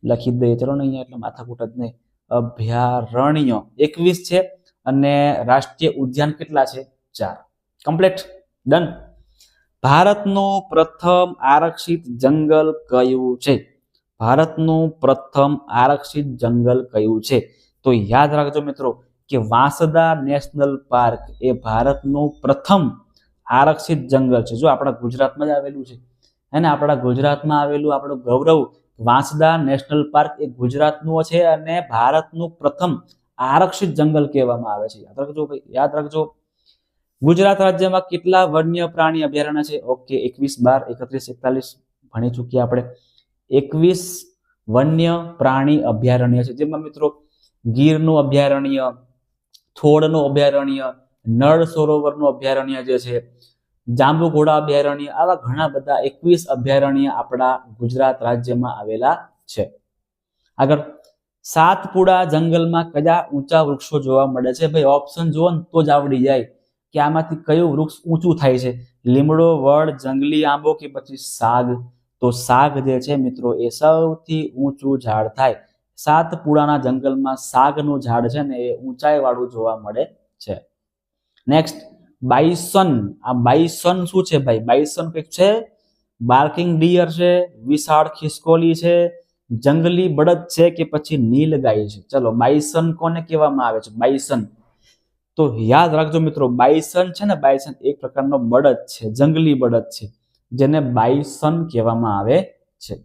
લખી દઈએ. ચલો ને, અહીંયા એટલે માથાકૂટ જ નહીં. અભયારણ્ય 21 છે અને રાષ્ટ્રીય ઉદ્યાન કેટલા છે? 4. Complete, done. ભારતનું પ્રથમ આરક્ષિત જંગલ કયું છે? ભારતનું પ્રથમ આરક્ષિત જંગલ કયું છે? તો યાદ રાખજો મિત્રો કે વાંસદા નેશનલ પાર્ક એ ભારતનું પ્રથમ આરક્ષિત જંગલ છે. જો આપણા ગુજરાતમાં જ આવેલું છે, અને આપણા ગુજરાતમાં આવેલું આપણું ગૌરવ. વાંસદા નેશનલ પાર્ક એ ગુજરાતનું છે અને ભારતનું પ્રથમ આરક્ષિત જંગલ કહેવામાં આવે છે. યાદ રાખજો ભાઈ, યાદ રાખજો. ગુજરાત રાજ્યમાં કેટલા વન્ય પ્રાણી અભયારણ્ય છે? ઓકે, 21, 12, 31, 41 ભણી ચૂક્યા આપણે. 21 વન્ય પ્રાણી અભયારણ્ય છે, જેમાં મિત્રો ગીરનું અભયારણ્ય, થોડનું અભયારણ્ય, નળ સરોવરનું અભયારણ્ય જે છે, જાંબુઘોડા અભયારણ્ય, આવા ઘણા બધા 21 અભયારણ્ય આપણા ગુજરાત રાજ્યમાં આવેલા છે. આગળ, સાતપુડા જંગલમાં કયા ઊંચા વૃક્ષો જોવા મળે છે? ભાઈ ઓપ્શન જુઓ ને તો જ આવડી જાય કે આમાંથી કયું વૃક્ષ ઊંચું થાય છે. લીમડો, વડ, જંગલી આંબો કે પછી સાગ? તો સાગ જે છે મિત્રો એ સૌથી ઊંચું ઝાડ થાય. સાતપુડાના જંગલમાં સાગનું ઝાડ છે ને એ ઊંચાઈ વાળું જોવા મળે છે. નેક્સ્ટ, બાઈસન. આ બાઈસન શું છે ભાઈ? બાઈસન કંઈક છે, બાર્કિંગ ડિયર છે, વિશાળ ખિસકોલી છે, જંગલી બળદ છે કે પછી નીલગાય છે? ચલો, બાઈસન કોને કહેવામાં આવે છે? બાઈસન. તો યાદ રાખજો મિત્રો, બાઈસન છે ને, બાઈસન એક પ્રકારનો બળદ છે, જંગલી બળદ છે, જેને બાઈસન કહેવામાં આવે છે.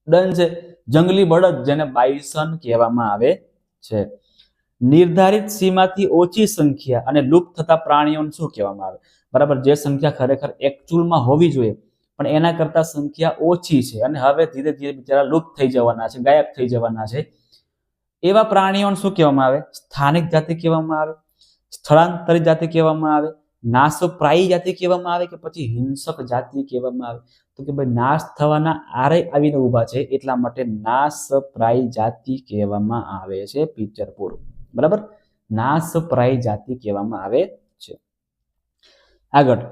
ડન છે, જંગલી બળદ જેને બાઈસન કહેવામાં આવે છે. નિર્ધારિત સીમાથી ઓછી સંખ્યા અને લુપ્ત થતા પ્રાણીઓને શું કહેવામાં આવે? બરાબર, જે સંખ્યા ખરેખર એકચ્યુઅલમાં હોવી જોઈએ પણ એના કરતા સંખ્યા ઓછી છે અને હવે ધીરે ધીરે બિચારા લુપ્ત થઈ જવાના છે, ગાયબ થઈ જવાના છે, એવા પ્રાણીઓને શું કહેવામાં આવે? સ્થાનિક જાતિ કહેવામાં આવે, સ્થળાંતરિત જાતિ કહેવામાં આવે, નાશપ્રાયી જાતિ કહેવામાં આવે કે પછી હિંસક જાતિ કહેવામાં આવે? તો કે ભાઈ નાશ થવાના આરે આવીને ઊભા છે એટલા માટે નાશપ્રાયી જાતિ કહેવામાં આવે છે. પિક્ચર પૂરું, બરાબર, નાશપ્રાયી જાતિ કહેવામાં આવે છે. આગળ,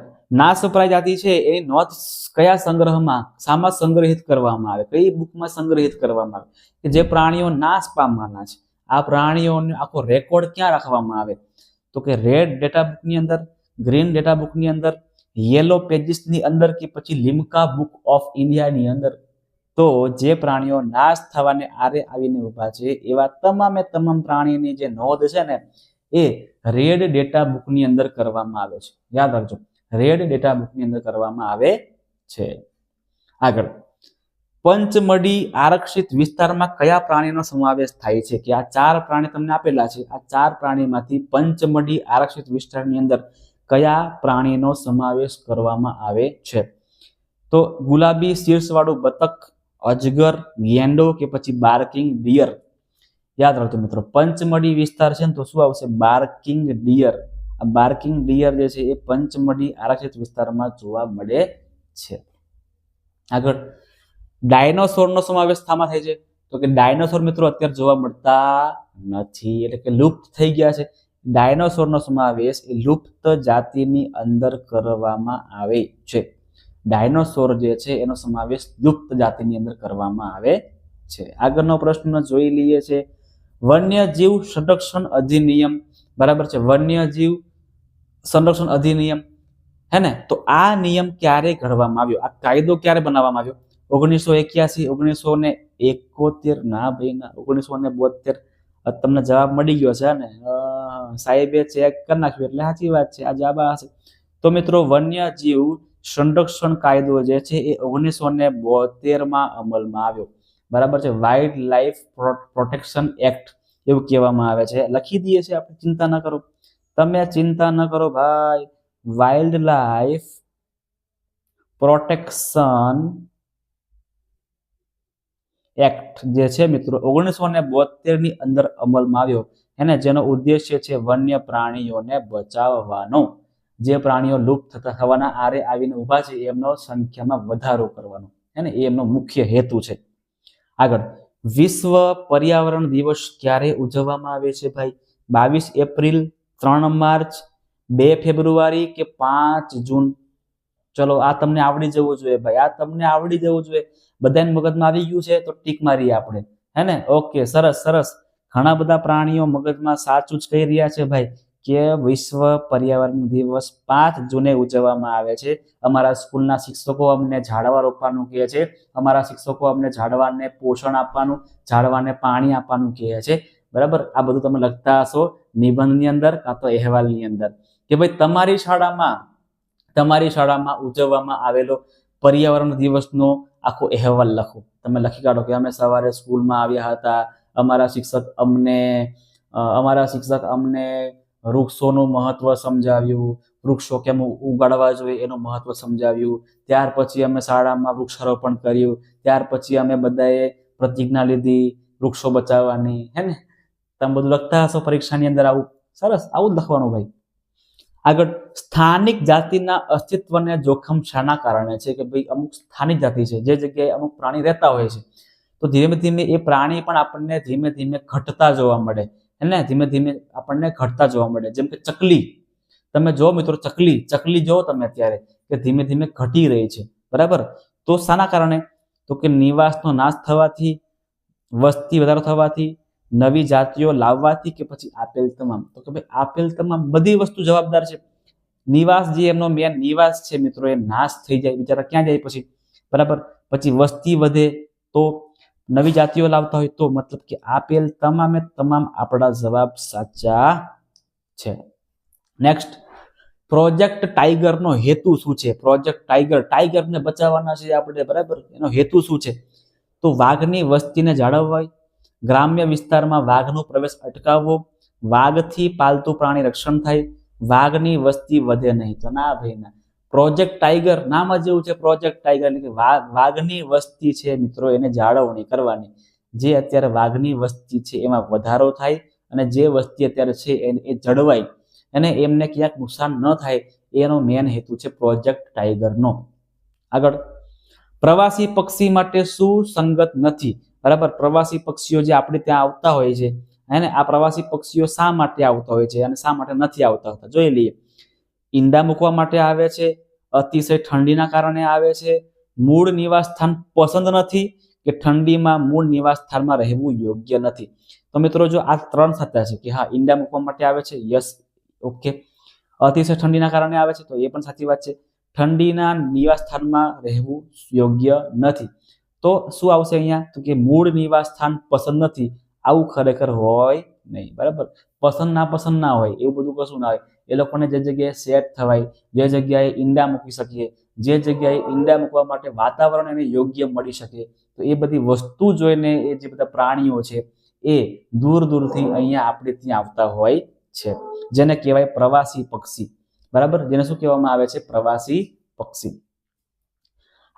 નાશપ્રાયી જાતિ છે એની નોંધ કયા સંગ્રહમાં, શામાં સંગ્રહિત કરવામાં આવે? કઈ બુકમાં સંગ્રહિત કરવામાં આવે કે જે પ્રાણીઓ નાશ પામવાના છે? આ પ્રાણીઓનો આખો રેકોર્ડ ક્યાં રાખવામાં આવે? તો કે રેડ ડેટા બુકની અંદર, ગ્રીન ડેટા બુકની અંદર, યેલો પેજીસની અંદર કે પછી લિમ્કા બુક ઓફ ઇન્ડિયાની અંદર? તો જે પ્રાણીઓ નાશ થવાને આરે આવીને ઊભા છે એવા તમામ પ્રાણીની જે નોંધ છે ને એ રેડ ડેટા બુકની અંદર કરવામાં આવે છે. યાદ રાખજો, રેડ ડેટા બુકની અંદર કરવામાં આવે છે. આગળ, પંચમઢી આરક્ષિત વિસ્તારમાં કયા પ્રાણીનો સમાવેશ થાય છે? કે આ 4 પ્રાણી તમને આપેલા છે, આ 4 પ્રાણીમાંથી પંચમઢી આરક્ષિત વિસ્તારની અંદર કયા પ્રાણીનો સમાવેશ કરવામાં આવે છે? તો ગુલાબી શીર્ષવાળું બતક, અજગર, ગેંડો કે પછી બાર્કિંગ ડિયર? યાદ રાખજો મિત્રો, પંચમઢી વિસ્તાર છે ને તો શું આવશે? Barking deer. આ બાર્કિંગ ડિયર જે છે એ પંચમઢી આરક્ષિત વિસ્તારમાં જોવા મળે છે. આગળ, ડાયનોસોરનો સમાવેશ થામાં થાય છે? તો કે ડાયનોસોર મિત્રો અત્યારે જોવા મળતા નથી, એટલે કે લુપ્ત થઈ ગયા છે. ડાયનોસોરનો સમાવેશ એ લુપ્ત જાતિની અંદર કરવામાં આવે છે. ડાયનોસોર જે છે એનો સમાવેશ લુપ્ત જાતિની અંદર કરવામાં આવે છે. આગળનો પ્રશ્ન જોઈ લઈએ છે, વન્યજીવ સંરક્ષણ અધિનિયમ, બરાબર છે, વન્યજીવ સંરક્ષણ અધિનિયમ, હે ને? તો આ નિયમ ક્યારે ઘડવામાં આવ્યો? આ કાયદો ક્યારે બનાવવામાં આવ્યો? 1981, 1971? ના ભાઈ ના, 1972. તમને જવાબ મળી ગયો છે ને, સાહેબે ચેક કરી નાખ્યું એટલે સાચી વાત છે, આ જવાબ હશે. તો મિત્રો, વન્યજીવ સંરક્ષણ કાયદો જે છે એ 1972માં અમલમાં આવ્યો, બરાબર છે. વાઇલ્ડ લાઈફ પ્રોટેક્શન એક્ટ એવું કહેવામાં આવે છે. લખી દઈએ છીએ આપણે, ચિંતા ન કરો, તમે ચિંતા ન કરો ભાઈ. વાઇલ્ડ લાઈફ પ્રોટેક્શન એક્ટ જે છે મિત્રો 1972ની અંદર અમલમાં આવ્યો, એને જેનો ઉદ્દેશ્ય છે વન્ય પ્રાણીઓને બચાવવાનો. જે પ્રાણીઓ લુપ્ત થવાના આરે આવીને ઊભા છે એમનો સંખ્યામાં વધારો કરવાનો, હે ને, એ એમનો મુખ્ય હેતુ છે. આગળ, વિશ્વ પર્યાવરણ દિવસ ક્યારે ઉજવવામાં આવે છે ભાઈ? 22 એપ્રિલ, 3 માર્ચ, 2 ફેબ્રુઆરી કે 5 જૂન? ચલો, આ તમને આવડી જવું જોઈએ ભાઈ, આ તમને આવડી જવું જોઈએ. બધાને મગજમાં આવી ગયું છે તો ટીક મારીએ આપણે, હે ને? ઓકે, સરસ સરસ. ઘણા બધા પ્રાણીઓ મગજમાં સાચું જ કહી રહ્યા છે ભાઈ કે વિશ્વ પર્યાવરણ દિવસ 5 જૂને ઉજવવામાં આવે છે. અમારા સ્કૂલના શિક્ષકો અમને ઝાડવા રોપવાનું કહે છે, અમારા શિક્ષકો અમને ઝાડવાને પોષણ આપવાનું, ઝાડવાને પાણી આપવાનું કહે છે, બરાબર. આ બધું તમે લખતા હશો નિબંધની અંદર કાં તો અહેવાલની અંદર કે ભાઈ તમારી શાળામાં ઉજવવામાં આવેલો પર્યાવરણ દિવસનો આખો અહેવાલ લખો. તમે લખી કાઢો કે અમે સવારે સ્કૂલમાં આવ્યા હતા, અમારા શિક્ષક અમને વૃક્ષોનું મહત્વ સમજાવ્યું, વૃક્ષો કેમ ઉગાડવા જોઈએ એનું મહત્વ સમજાવ્યું. ત્યાર પછી અમે શાળામાં વૃક્ષારોપણ કર્યું, ત્યાર પછી અમે બધાએ પ્રતિજ્ઞા લીધી વૃક્ષો બચાવવાની, હે ને? તમે બધું લખતા હશો પરીક્ષાની અંદર. આવું સરસ, આવું જ લખવાનું ભાઈ. આગળ, સ્થાનિક જાતિના અસ્તિત્વને જોખમ શાના કારણે છે? કે ભાઈ અમુક સ્થાનિક જાતિ છે, જે જગ્યાએ અમુક પ્રાણી રહેતા હોય છે, તો ધીમે ધીમે એ પ્રાણી પણ આપણને ધીમે ધીમે ઘટતા જોવા મળે, એને ધીમે ધીમે આપણને ઘટતા જોવા મળે. જેમ કે ચકલી, તમે જો મિત્રો, ચકલી જો તમે અત્યારે કે ધીમે ધીમે ઘટી રહી છે, બરાબર. તો શાના કારણે? તો કે નિવાસનો નાશ થવાથી, વસ્તી વધારો થવાથી, નવી જાતિઓ લાવવાથી, કે પછી આપેલ તમામ? તો કે ભાઈ આપેલ તમામ બધી વસ્તુ જવાબદાર છે. નિવાસ જે એમનો મેન નિવાસ છે મિત્રો, એ નાશ થઈ જાય, બિચારા ક્યાં જાય પછી, બરાબર. પછી વસ્તી વધે તો નવી જાતિઓ લાવતા હોય તો, મતલબ કે આપેલ તમામે તમામ આપણા જવાબ સાચા છે. નેક્સ્ટ, પ્રોજેક્ટ ટાઈગરનો હેતુ શું છે? પ્રોજેક્ટ ટાઈગરને બચાવવાના છે આપણે, બરાબર. એનો હેતુ શું છે? તો વાઘની વસ્તીને જાળવવી, ગ્રામ્ય વિસ્તારમાં વાઘનો પ્રવેશ અટકાવવો, વાઘથી પાલતુ પ્રાણી રક્ષણ થાય, વાઘની વસ્તી વધે નહીં. તો ના ભાઈ ના. પ્રોજેક્ટ ટાઈગર નામ જ એવું છે, પ્રોજેક્ટ ટાઈગર, એટલે કે વાઘની વસ્તી છે મિત્રો, એને જાળવણી કરવાની. જે અત્યારે વાઘની વસ્તી છે એમાં વધારો થાય અને જે વસ્તી અત્યારે છે એ જળવાય અને એમને ક્યાંક નુકસાન ન થાય, એનો મેન હેતુ છે પ્રોજેક્ટ ટાઈગરનો. આગળ, પ્રવાસી પક્ષી માટે સુસંગત નથી, બરાબર. પ્રવાસી પક્ષીઓ જે આપણે ત્યાં આવતા હોય છે, અને આ પ્રવાસી પક્ષીઓ શા માટે આવતા હોય છે અને શા માટે નથી આવતા હોતા જોઈ લઈએ. ઈંડા મૂકવા માટે આવે છે, અતિશય ઠંડીના કારણે આવે છે, મૂળ નિવાસ સ્થાન પસંદ નથી, કે ઠંડીમાં મૂળ નિવાસ સ્થાનમાં રહેવું યોગ્ય નથી. તો મિત્રો જો આ 3 સાચા છે કે હા ઈંડા મૂકવા માટે આવે છે, યસ, ઓકે. અતિશય ઠંડીના કારણે આવે છે, તો એ પણ સાચી વાત છે. ઠંડીના નિવાસ સ્થાનમાં રહેવું યોગ્ય નથી, તો શું આવશે અહીંયા? તો કે મૂળ નિવાસ સ્થાન પસંદ નથી. આવું ખરેખર હોય નહીં, બરાબર. પસંદ ના હોય એવું બધું કશું ના હોય. એ લોકોને જે જગ્યાએ સેટ થવાય, જે જગ્યાએ ઈંડા મૂકી શકીએ, જે જગ્યાએ ઈંડા મૂકવા માટે વાતાવરણ એને યોગ્ય મળી શકે, તો એ બધી વસ્તુ જોઈને એ જે બધા પ્રાણીઓ છે એ દૂર દૂરથી અહીંયા આપણે ત્યાં આવતા હોય છે, જેને કહેવાય પ્રવાસી પક્ષી, બરાબર. જેને શું કહેવામાં આવે છે? પ્રવાસી પક્ષી.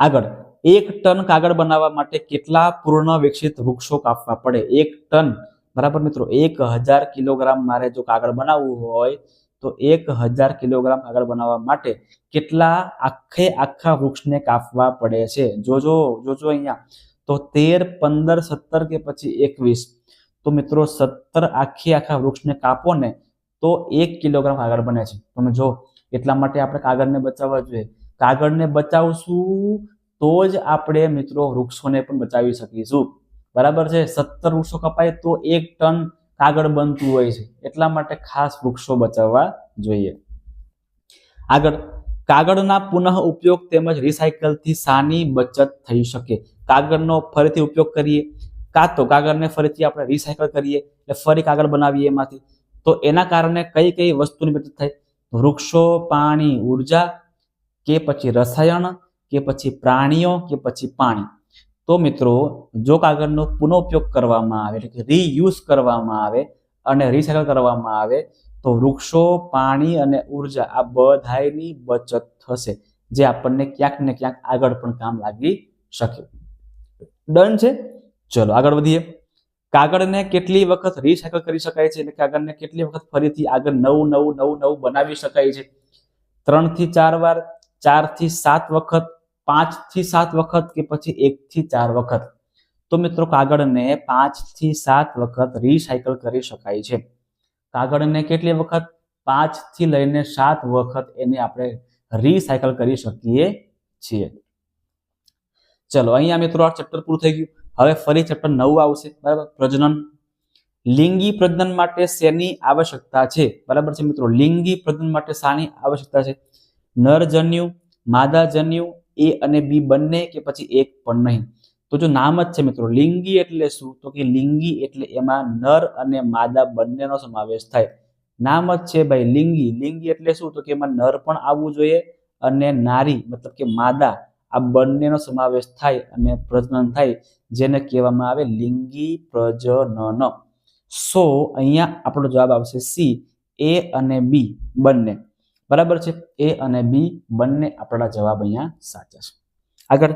આગળ, 1 ટન કાગળ બનાવવા માટે કેટલા પૂર્ણ વિકસિત વૃક્ષો કાપવા પડે? 1 ટન, બરાબર મિત્રો. 1000 કિલોગ્રામ મારે જો કાગળ બનાવવું હોય તો 1000 કિલોગ્રામ કાગળ બનાવવા માટે કેટલા આખા વૃક્ષને કાપવા પડે છે? જોજો અહીંયા. તો 13, 15, 17 કે પછી 21? તો મિત્રો 17 આખા વૃક્ષને કાપો ને તો 1 કિલોગ્રામ કાગળ બને છે. તમે જો, એટલા માટે આપણે કાગળને બચાવવા જોઈએ. કાગળને બચાવશું તો જ આપણે મિત્રો વૃક્ષોને પણ બચાવી શકીશું, બરાબર છે. 17 વૃક્ષો કપાય તો 1 ટન કાગળ બનતું હોય છે, એટલા માટે ખાસ વૃક્ષો બચાવવા જોઈએ. આગળ, કાગળના પુનઃ ઉપયોગ તેમજ રિસાયકલથી શાની બચત થઈ શકે? કાગળનો ફરીથી ઉપયોગ કરીએ, કાં તો કાગળને ફરીથી આપણે રિસાયકલ કરીએ, એટલે ફરી કાગળ બનાવીએ એમાંથી, તો એના કારણે કઈ વસ્તુની બચત થાય? વૃક્ષો, પાણી, ઉર્જા, કે પછી રસાયણ કે પછી પ્રાણીઓ કે પછી પાણી? તો મિત્રો જો કાગળનો પુનઃ ઉપયોગ કરવામાં આવે એટલે કે રીયુઝ કરવામાં આવે અને રિસાયકલ કરવામાં આવે તો વૃક્ષો, પાણી અને ઉર્જા આ બધાની બચત થશે, જે આપણને ક્યાંક ને ક્યાંક આગળ પણ કામ લાગી શકે. ડન છે. ચલો આગળ વધીએ. કાગળને કેટલી વખત રિસાયકલ કરી શકાય છે, એટલે કાગળને કેટલી વખત ફરીથી આગળ નવું બનાવી શકાય છે? 3 થી 4 વાર, 4 થી 7 વખત, 5 થી 7 વખત કે પછી 1 થી 4 વખત? તો મિત્રો કાગળને 5 થી 7 વખત રિસાયકલ કરી શકાય છે. કાગળને કેટલી વખત? 5 થી લઈને 7 વખત એને આપણે રિસાયકલ કરી શકીએ છીએ. ચલો અહીંયા મિત્રો આ ચેપ્ટર પૂરું થઈ ગયું. હવે ફરી ચેપ્ટર 9 આવશે, બરાબર? પ્રજનન. લિંગી પ્રજનન માટે શેની આવશ્યકતા છે? બરાબર છે મિત્રો, લિંગી પ્રજનન માટે શાની આવશ્યકતા છે? નરજન્યુ, માદાજન્યુ, એ અને બી બંને કે પછી એક પણ નહીં? તો જો નામ જ છે મિત્રો, લિંગી એટલે શું? તો કે લિંગી એટલે એમાં નર અને માદા બંનેનો સમાવેશ થાય. નામ જ છે ભાઈ લિંગી. લિંગી એટલે શું? તો કે એમાં નર પણ આવવું જોઈએ અને નારી મતલબ કે માદા આ બંનેનો સમાવેશ થાય અને પ્રજનન થાય, જેને કહેવામાં આવે લિંગી પ્રજનન. સો અહીંયા આપણો જવાબ આવશે સી, એ અને બી બંને. બરાબર છે, એ અને બી બંને આપણા જવાબ અહીંયા સાચા છે. આગળ,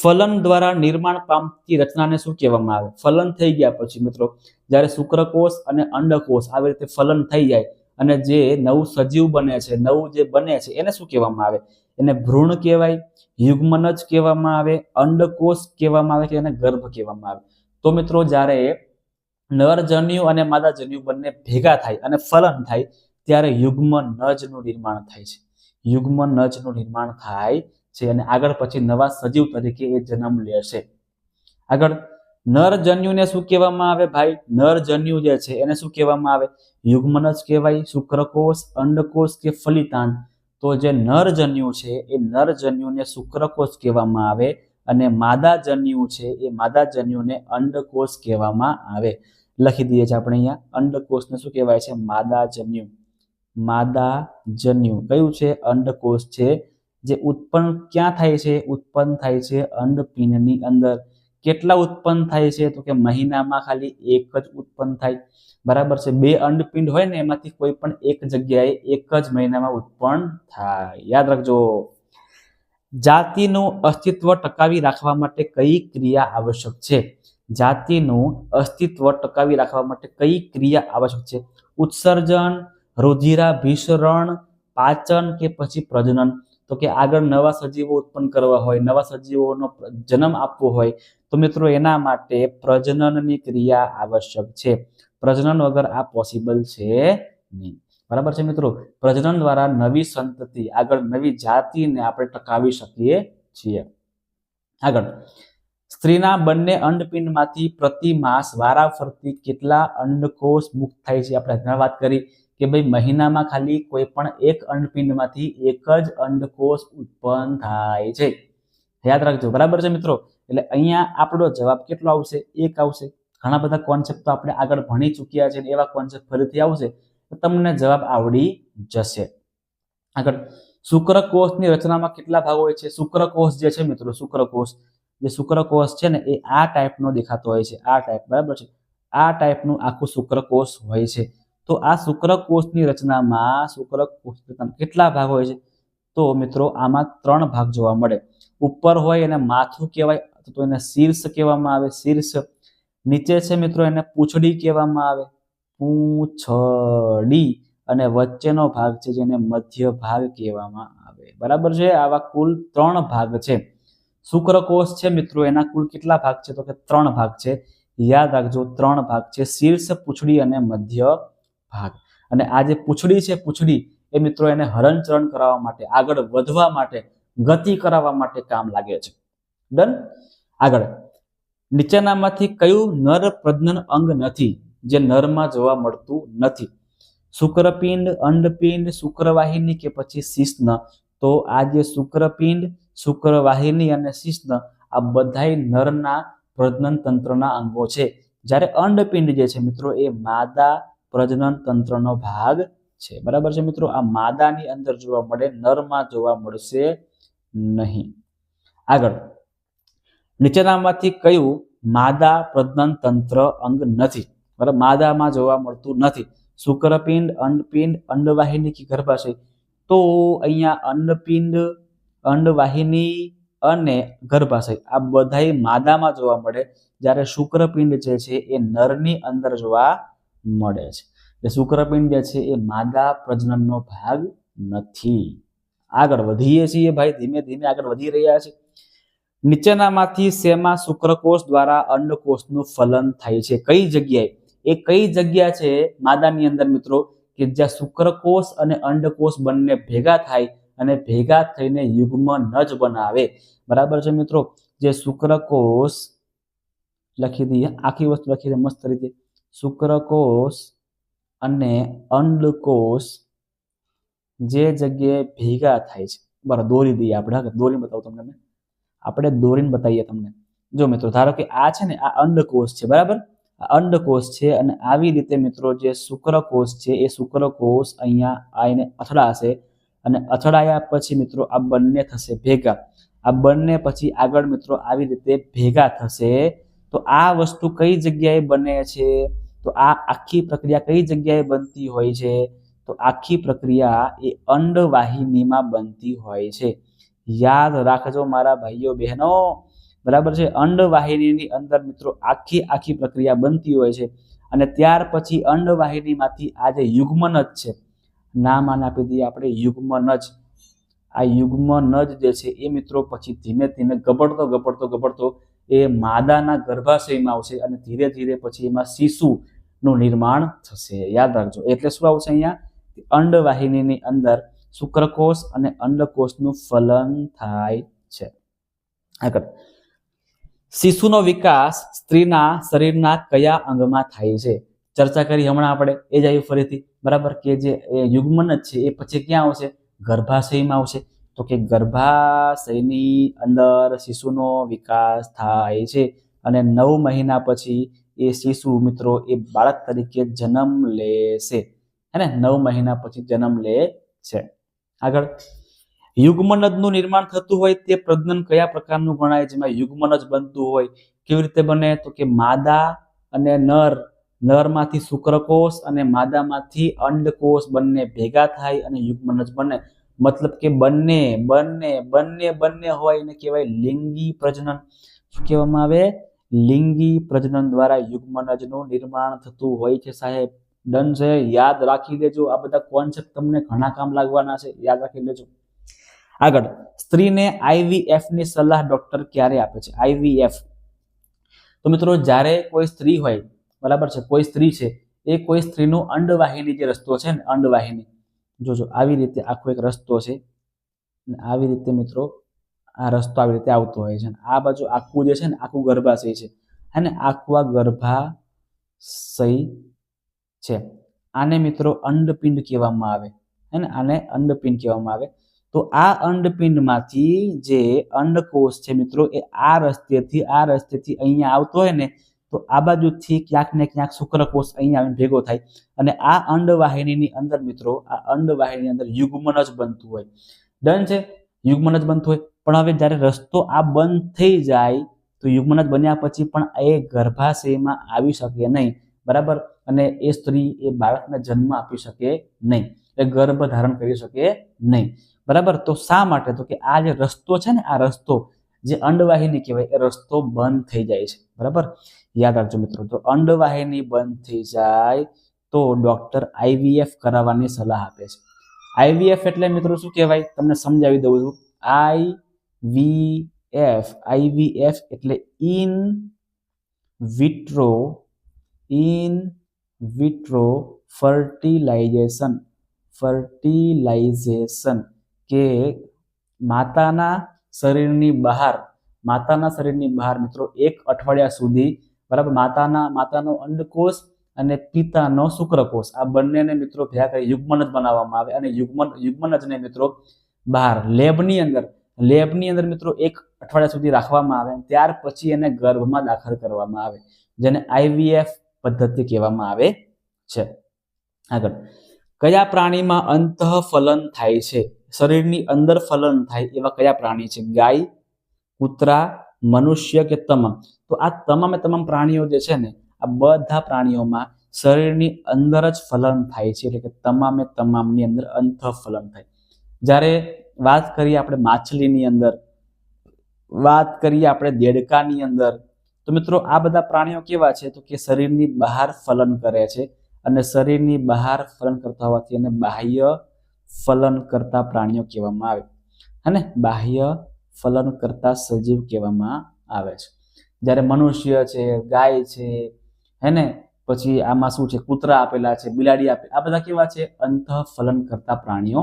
ફલન દ્વારા નિર્માણ પામતી રચનાને શું કહેવામાં આવે? ફલન થઈ ગયા પછી મિત્રો જ્યારે શુક્રકોષ અને અંડકોષ આવી રીતે ફલન થઈ જાય અને જે નવું સજીવ બને છે, નવું જે બને છે, એને શું કહેવામાં આવે? એને ભ્રૂણ કહેવાય, યુગ્મનજ કહેવામાં આવે, અંડકોષ કહેવામાં આવે કે એને ગર્ભ કહેવામાં આવે? તો મિત્રો જ્યારે નરજન્યુ અને માદાજન્યુ બંને ભેગા થાય અને ફલન થાય ત્યારે યુગ્મનજનું નિર્માણ થાય છે. યુગ્મનજનું નિર્માણ થાય છે અને આગળ પછી નવા સજીવ તરીકે એ જન્મ લેશે. આગળ, નરજન્યુને શું કહેવામાં આવે ભાઈ? નરજન્યુ જે છે એને શું કહેવામાં આવે? યુગ્મનજ કહેવાય, શુક્રકોષ, અંડકોષ કે ફલિતાંડ? તો જે નરજન્યુ છે એ નરજન્યુને શુક્રકોષ કહેવામાં આવે અને માદાજન્યુ છે એ માદાજન્યુને અંડકોષ કહેવામાં આવે. લખી દઈએ છીએ આપણે અહીંયા, અંડકોષને શું કહેવાય છે? માદાજન્યુ. માદાજન્યુ કયું છે? અંડકોષ છે, જે ઉત્પન્ન ક્યાં થાય છે? ઉત્પન્ન થાય છે અંડપિંડની અંદર. કેટલા ઉત્પન્ન થાય છે? તો કે મહિનામાં ખાલી એક જ ઉત્પન્ન થાય. બરાબર છે, 2 અંડપિંડ હોય ને એમાંથી કોઈ પણ એક જગ્યાએ એક જ મહિનામાં ઉત્પન્ન થાય. યાદ રાખજો. જાતિનું અસ્તિત્વ ટકાવી રાખવા માટે કઈ ક્રિયા આવશ્યક છે? જાતિનું અસ્તિત્વ ટકાવી રાખવા માટે કઈ ક્રિયા આવશ્યક છે? ઉત્સર્જન, રુધિરાભિસરણ, પાચન કે પછી પ્રજનન? તો કે આગળ નવા સજીવો ઉત્પન્ન કરવા હોય, નવા સજીવોનો જન્મ આપવો હોય તો મિત્રો એના માટે પ્રજનનની ક્રિયા આવશ્યક છે. પ્રજનન વગર આ પોસિબલ છે નહીં. બરાબર છે મિત્રો, પ્રજનન દ્વારા નવી સંતતિ, આગળ નવી જાતિને આપણે ટકાવી શકીએ છીએ. આગળ, સ્ત્રીના બંને અંડપિંડમાંથી પ્રતિ માસ વારાફરતી કેટલા અંડકોષ મુક્ત થાય છે? આપણે વાત કરી કે ભાઈ મહિનામાં ખાલી કોઈ પણ એક અંડપિંડમાંથી એક જ અંડકોષ ઉત્પન્ન થાય છે. યાદ રાખજો. બરાબર છે મિત્રો, એટલે અહીંયા આપણો જવાબ કેટલો આવશે? 1 આવશે. ઘણા બધા કોન્સેપ્ટ આપણે આગળ ભણી ચૂક્યા છે, એવા કોન્સેપ્ટ ફરીથી આવશે તો તમને જવાબ આવડી જશે. આગળ, શુક્રકોષની રચનામાં કેટલા ભાગો હોય છે? શુક્રકોષ જે છે મિત્રો, શુક્રકોષ છે ને એ આ ટાઈપનો દેખાતો હોય છે, આ ટાઈપ. બરાબર છે, આ ટાઈપનું આખું શુક્રકોષ હોય છે. તો આ શુક્રકોષની રચનામાં કેટલા ભાગ હોય છે? તો મિત્રો આમાં 3 ભાગ જોવા મળે. ઉપર હોય એને માથું કહેવાય, તો એને શીર્ષ કહેવામાં આવે, શીર્ષ. નીચે છે મિત્રો એને પૂંછડી કહેવામાં આવે, પૂંછડી. અને વચ્ચેનો ભાગ છે જેને મધ્ય ભાગ કહેવામાં આવે. બરાબર છે, આવા કુલ 3 ભાગ છે. શુક્રકોષ છે મિત્રો એના કુલ કેટલા ભાગ છે? તો કે 3 ભાગ છે. યાદ રાખજો, 3 ભાગ છે, શીર્ષ, પૂંછડી અને મધ્ય ભાગ. અને આ જે પૂંછડી છે, પૂંછડી એ મિત્રો એને હલનચલન કરાવવા માટે, આગળ વધવા માટે, ગતિ કરાવવા માટે કામ લાગે છે. ડન. આગળ, નીચેનામાંથી કયું નર પ્રજનન અંગ નથી જે નરમાં જોવા મળતું નથી? શુક્રપિંડ, અંડપિંડ, શુક્રવાહિની કે પછી શિશ્ન? તો આ જે શુક્રપિંડ, શુક્રવાહિની અને શિશ્ન આ બધાય નરના પ્રજનન તંત્રના અંગો છે. જ્યારે અંડપિંડ જે છે મિત્રો એ માદા પ્રજનન તંત્રનો ભાગ છે, બરાબર છે મિત્રો. આ માદાની અંદર જોવા મળે, નરમાં જોવા મળશે નહીં. આગળ, નીચેનામાંથી કયું માદા પ્રજનન તંત્ર અંગ નથી? બરાબર, માદામાં જોવા મળતું નથી. શુક્રપિંડ, અંડપિંડ, અંડવાહિની કે ગર્ભાશય? તો અહીંયા અંડપિંડ, અંડવાહિની અને ગર્ભાશય આ બધાય માદામાં જોવા મળે, જ્યારે શુક્રપિંડ જે છે એ નરની અંદર જોવા મળે છે. એટલે શુક્રપિંડ જે છે એ માદા પ્રજનનનો ભાગ નથી. આગળ વધીએ છીએ ભાઈ, ધીમે ધીમે આગળ વધી રહ્યા છે. નીચેનામાંથી શેમાં શુક્રકોષ દ્વારા અંડકોષનું ફલન થાય છે? કઈ જગ્યાએ? એ કઈ જગ્યા છે માદાની અંદર મિત્રો કે જ્યાં શુક્રકોષ અને અંડકોષ બંને ભેગા થાય અને ભેગા થઈને યુગ્મનજ બનાવે? બરાબર છે મિત્રો. જે શુક્રકોષ લખી દઈએ, આખી વસ્તુ લખી દઈએ મસ્ત રીતે. શુક્રકોષ અને અંડકોષ જે જગ્યાએ ભેગા થાય છે, બરાબર દોરી દઈએ આપણે, દોરી બતાવું તમને, આપણે દોરીને બતાવીએ તમને. જો મિત્રો, ધારો કે આ છે ને, આ અંડકોષ છે, બરાબર, આ અંડકોષ છે અને આવી રીતે મિત્રો જે શુક્રકોષ છે એ શુક્રકોષ અહીંયા આવીને અથડાશે અને અથડાયા પછી મિત્રો આ બંને થશે ભેગા. આ બંને પછી આગળ મિત્રો આવી રીતે ભેગા થશે. તો આ વસ્તુ કઈ જગ્યાએ બને છે? તો આ આખી પ્રક્રિયા કઈ જગ્યાએ બનતી હોય છે? તો આખી પ્રક્રિયા એ અંડવાહિનીમાં બનતી હોય છે. યાદ રાખજો મારા ભાઈઓ બહેનો, બરાબર છે. અંડવાહિનીની અંદર મિત્રો આખી પ્રક્રિયા બનતી હોય છે અને ત્યાર પછી અંડવાહિનીમાંથી આ જે યુગ્મનજ છે, નામ આને આપી દઈએ આપણે યુગ્મનજ. આ યુગ્મનજ જે છે એ મિત્રો પછી ધીમે ધીમે ગબડતો એ માદાના ગર્ભાશયમાં આવશે અને ધીરે ધીરે પછી એમાં શિશુનું નિર્માણ થશે. યાદ રાખજો. એટલે શું આવશે અહીંયા? અંડવાહિનીની અંદર શુક્રકોષ અને અંડકોષનું ફલન થાય છે. આગળ, શિશુનો વિકાસ સ્ત્રીના શરીરના કયા અંગમાં થાય છે? ચર્ચા કરી હમણાં આપણે, એ જ આવ્યું ફરીથી, બરાબર, કે જે યુગ્મનજ છે એ પછી ક્યાં આવશે? ગર્ભાશયમાં આવશે. તો કે ગર્ભાશયની અંદર શિશુનો વિકાસ થાય છે અને 9 મહિના પછી એ શિશુ મિત્રો એ બાળક તરીકે જન્મ લેશે, હે ને? 9 મહિના પછી જન્મ લે છે. આગળ, યુગ્મનજનું નિર્માણ થતું હોય તે પ્રજનન કયા પ્રકારનું ગણાય? જેમાં યુગ્મનજ બનતું હોય. કેવી રીતે બને? તો કે માદા અને નરમાંથી શુક્રકોષ અને માદામાંથી અંડકોષ બંને ભેગા થાય અને યુગ્મનજ બને. મતલબ કે બંને હોય એને કહેવાય લિંગી પ્રજનન. શું કહેવામાં આવે? લિંગી પ્રજનન દ્વારા યુગ્મનજનું નિર્માણ થતું હોય છે. સાહેબ ડન છે, યાદ રાખી લેજો. આ બધા કોન્સેપ્ટ તમને ઘણા કામ લાગવાના છે, યાદ રાખી લેજો. આગળ, સ્ત્રીને IVF ની સલાહ ડોક્ટર ક્યારે આપે છે? IVF તો મિત્રો જ્યારે કોઈ સ્ત્રી હોય, બરાબર છે, કોઈ સ્ત્રી છે એ કોઈ સ્ત્રીનું અંડવાહિની જે રસ્તો છે ને, અંડવાહિની જોજો આવી રીતે આખો એક રસ્તો છે, આવી રીતે મિત્રો આ રસ્તો આવી રીતે આવતો હોય છે. આ બાજુ આખું જે છે ને, આખું ગર્ભાશય છે, અને આખું આ ગર્ભાશય છે. આને મિત્રો અંડપિંડ કહેવામાં આવે, હે ને? આને અંડપિંડ કહેવામાં આવે. તો આ અંડપિંડમાંથી જે અંડકોષ છે મિત્રો એ આ રસ્તેથી અહીંયા આવતો હોય ને, તો આ બાજુથી ક્યાંક ને ક્યાંક શુક્રકોષ અહીંયા આવીને ભેગો થાય અને આ અંડવાહિનીની અંદર મિત્રો, આ અંડવાહિનીની અંદર યુગ્મનજ બનતું હોય. ડન છે, યુગ્મનજ બનતું હોય. પણ હવે જ્યારે રસ્તો આ બંધ થઈ જાય તો યુગ્મનજ બન્યા પછી પણ એ ગર્ભાશયમાં આવી શકે નહીં, બરાબર, અને એ સ્ત્રી એ બાળકને જન્મ આપી શકે નહીં, એ ગર્ભ ધારણ કરી શકે નહીં, બરાબર. તો શા માટે? તો કે આ જે રસ્તો છે ને, આ રસ્તો જે અંડવાહિની કહેવાય એ રસ્તો બંધ થઈ જાય છે, બરાબર. યાદ રાખજો મિત્રો. તો અંડવાહિની બંધ થઈ જાય તો ડોક્ટર IVF કરાવવાની સલાહ આપે છે. IVF એટલે મિત્રો શું કહેવાય? તમને સમજાવી દઉં છું. IVF એટલે ઇન વિટ્રો ફર્ટિલાઇઝેશન, કે માતાના શરીરની બહાર મિત્રો 1 અઠવાડિયા સુધી, બરાબર, માતાનો અંડકોષ અને પિતાનો શુક્રકોષ આ બંનેને મિત્રો ભેગા કરી યુગ્મનજ બનાવવામાં આવે અને યુગ્મનજને મિત્રો બહાર લેબની અંદર મિત્રો 1 અઠવાડિયા સુધી રાખવામાં આવે. ત્યાર પછી એને ગર્ભમાં દાખલ કરવામાં આવે, જેને IVF પદ્ધતિ કહેવામાં આવે છે. આગળ, કયા પ્રાણીમાં અંતઃફલન થાય છે? શરીરની અંદર ફલન થાય એવા કયા પ્રાણી છે? ગાય, કૂતરા, મનુષ્ય કે તમામ? તો આ તમામે તમામ પ્રાણીઓ જે છે ને, આ બધા પ્રાણીઓમાં શરીરની અંદર જ ફલન થાય છે, એટલે કે તમામે તમામની અંદર અંતઃફલન થાય. જ્યારે વાત કરીએ આપણે માછલીની અંદર, વાત કરીએ આપણે દેડકાની અંદર, તો મિત્રો આ બધા પ્રાણીઓ કેવા છે? તો કે શરીરની બહાર ફલન કરે છે, અને શરીરની બહાર ફલન કરતા હોવાથી એને બાહ્ય ફલન કરતા પ્રાણીઓ કહેવામાં આવે, અને બાહ્ય ફલન કરતા સજીવ કહેવામાં આવે છે. જ્યારે મનુષ્ય છે, ગાય છે, હેને, પછી આમાં શું છે, કૂતરા આપેલા છે, બિલાડી આપે, આ બધા કેવા છે? અંતઃફલન કરતા પ્રાણીઓ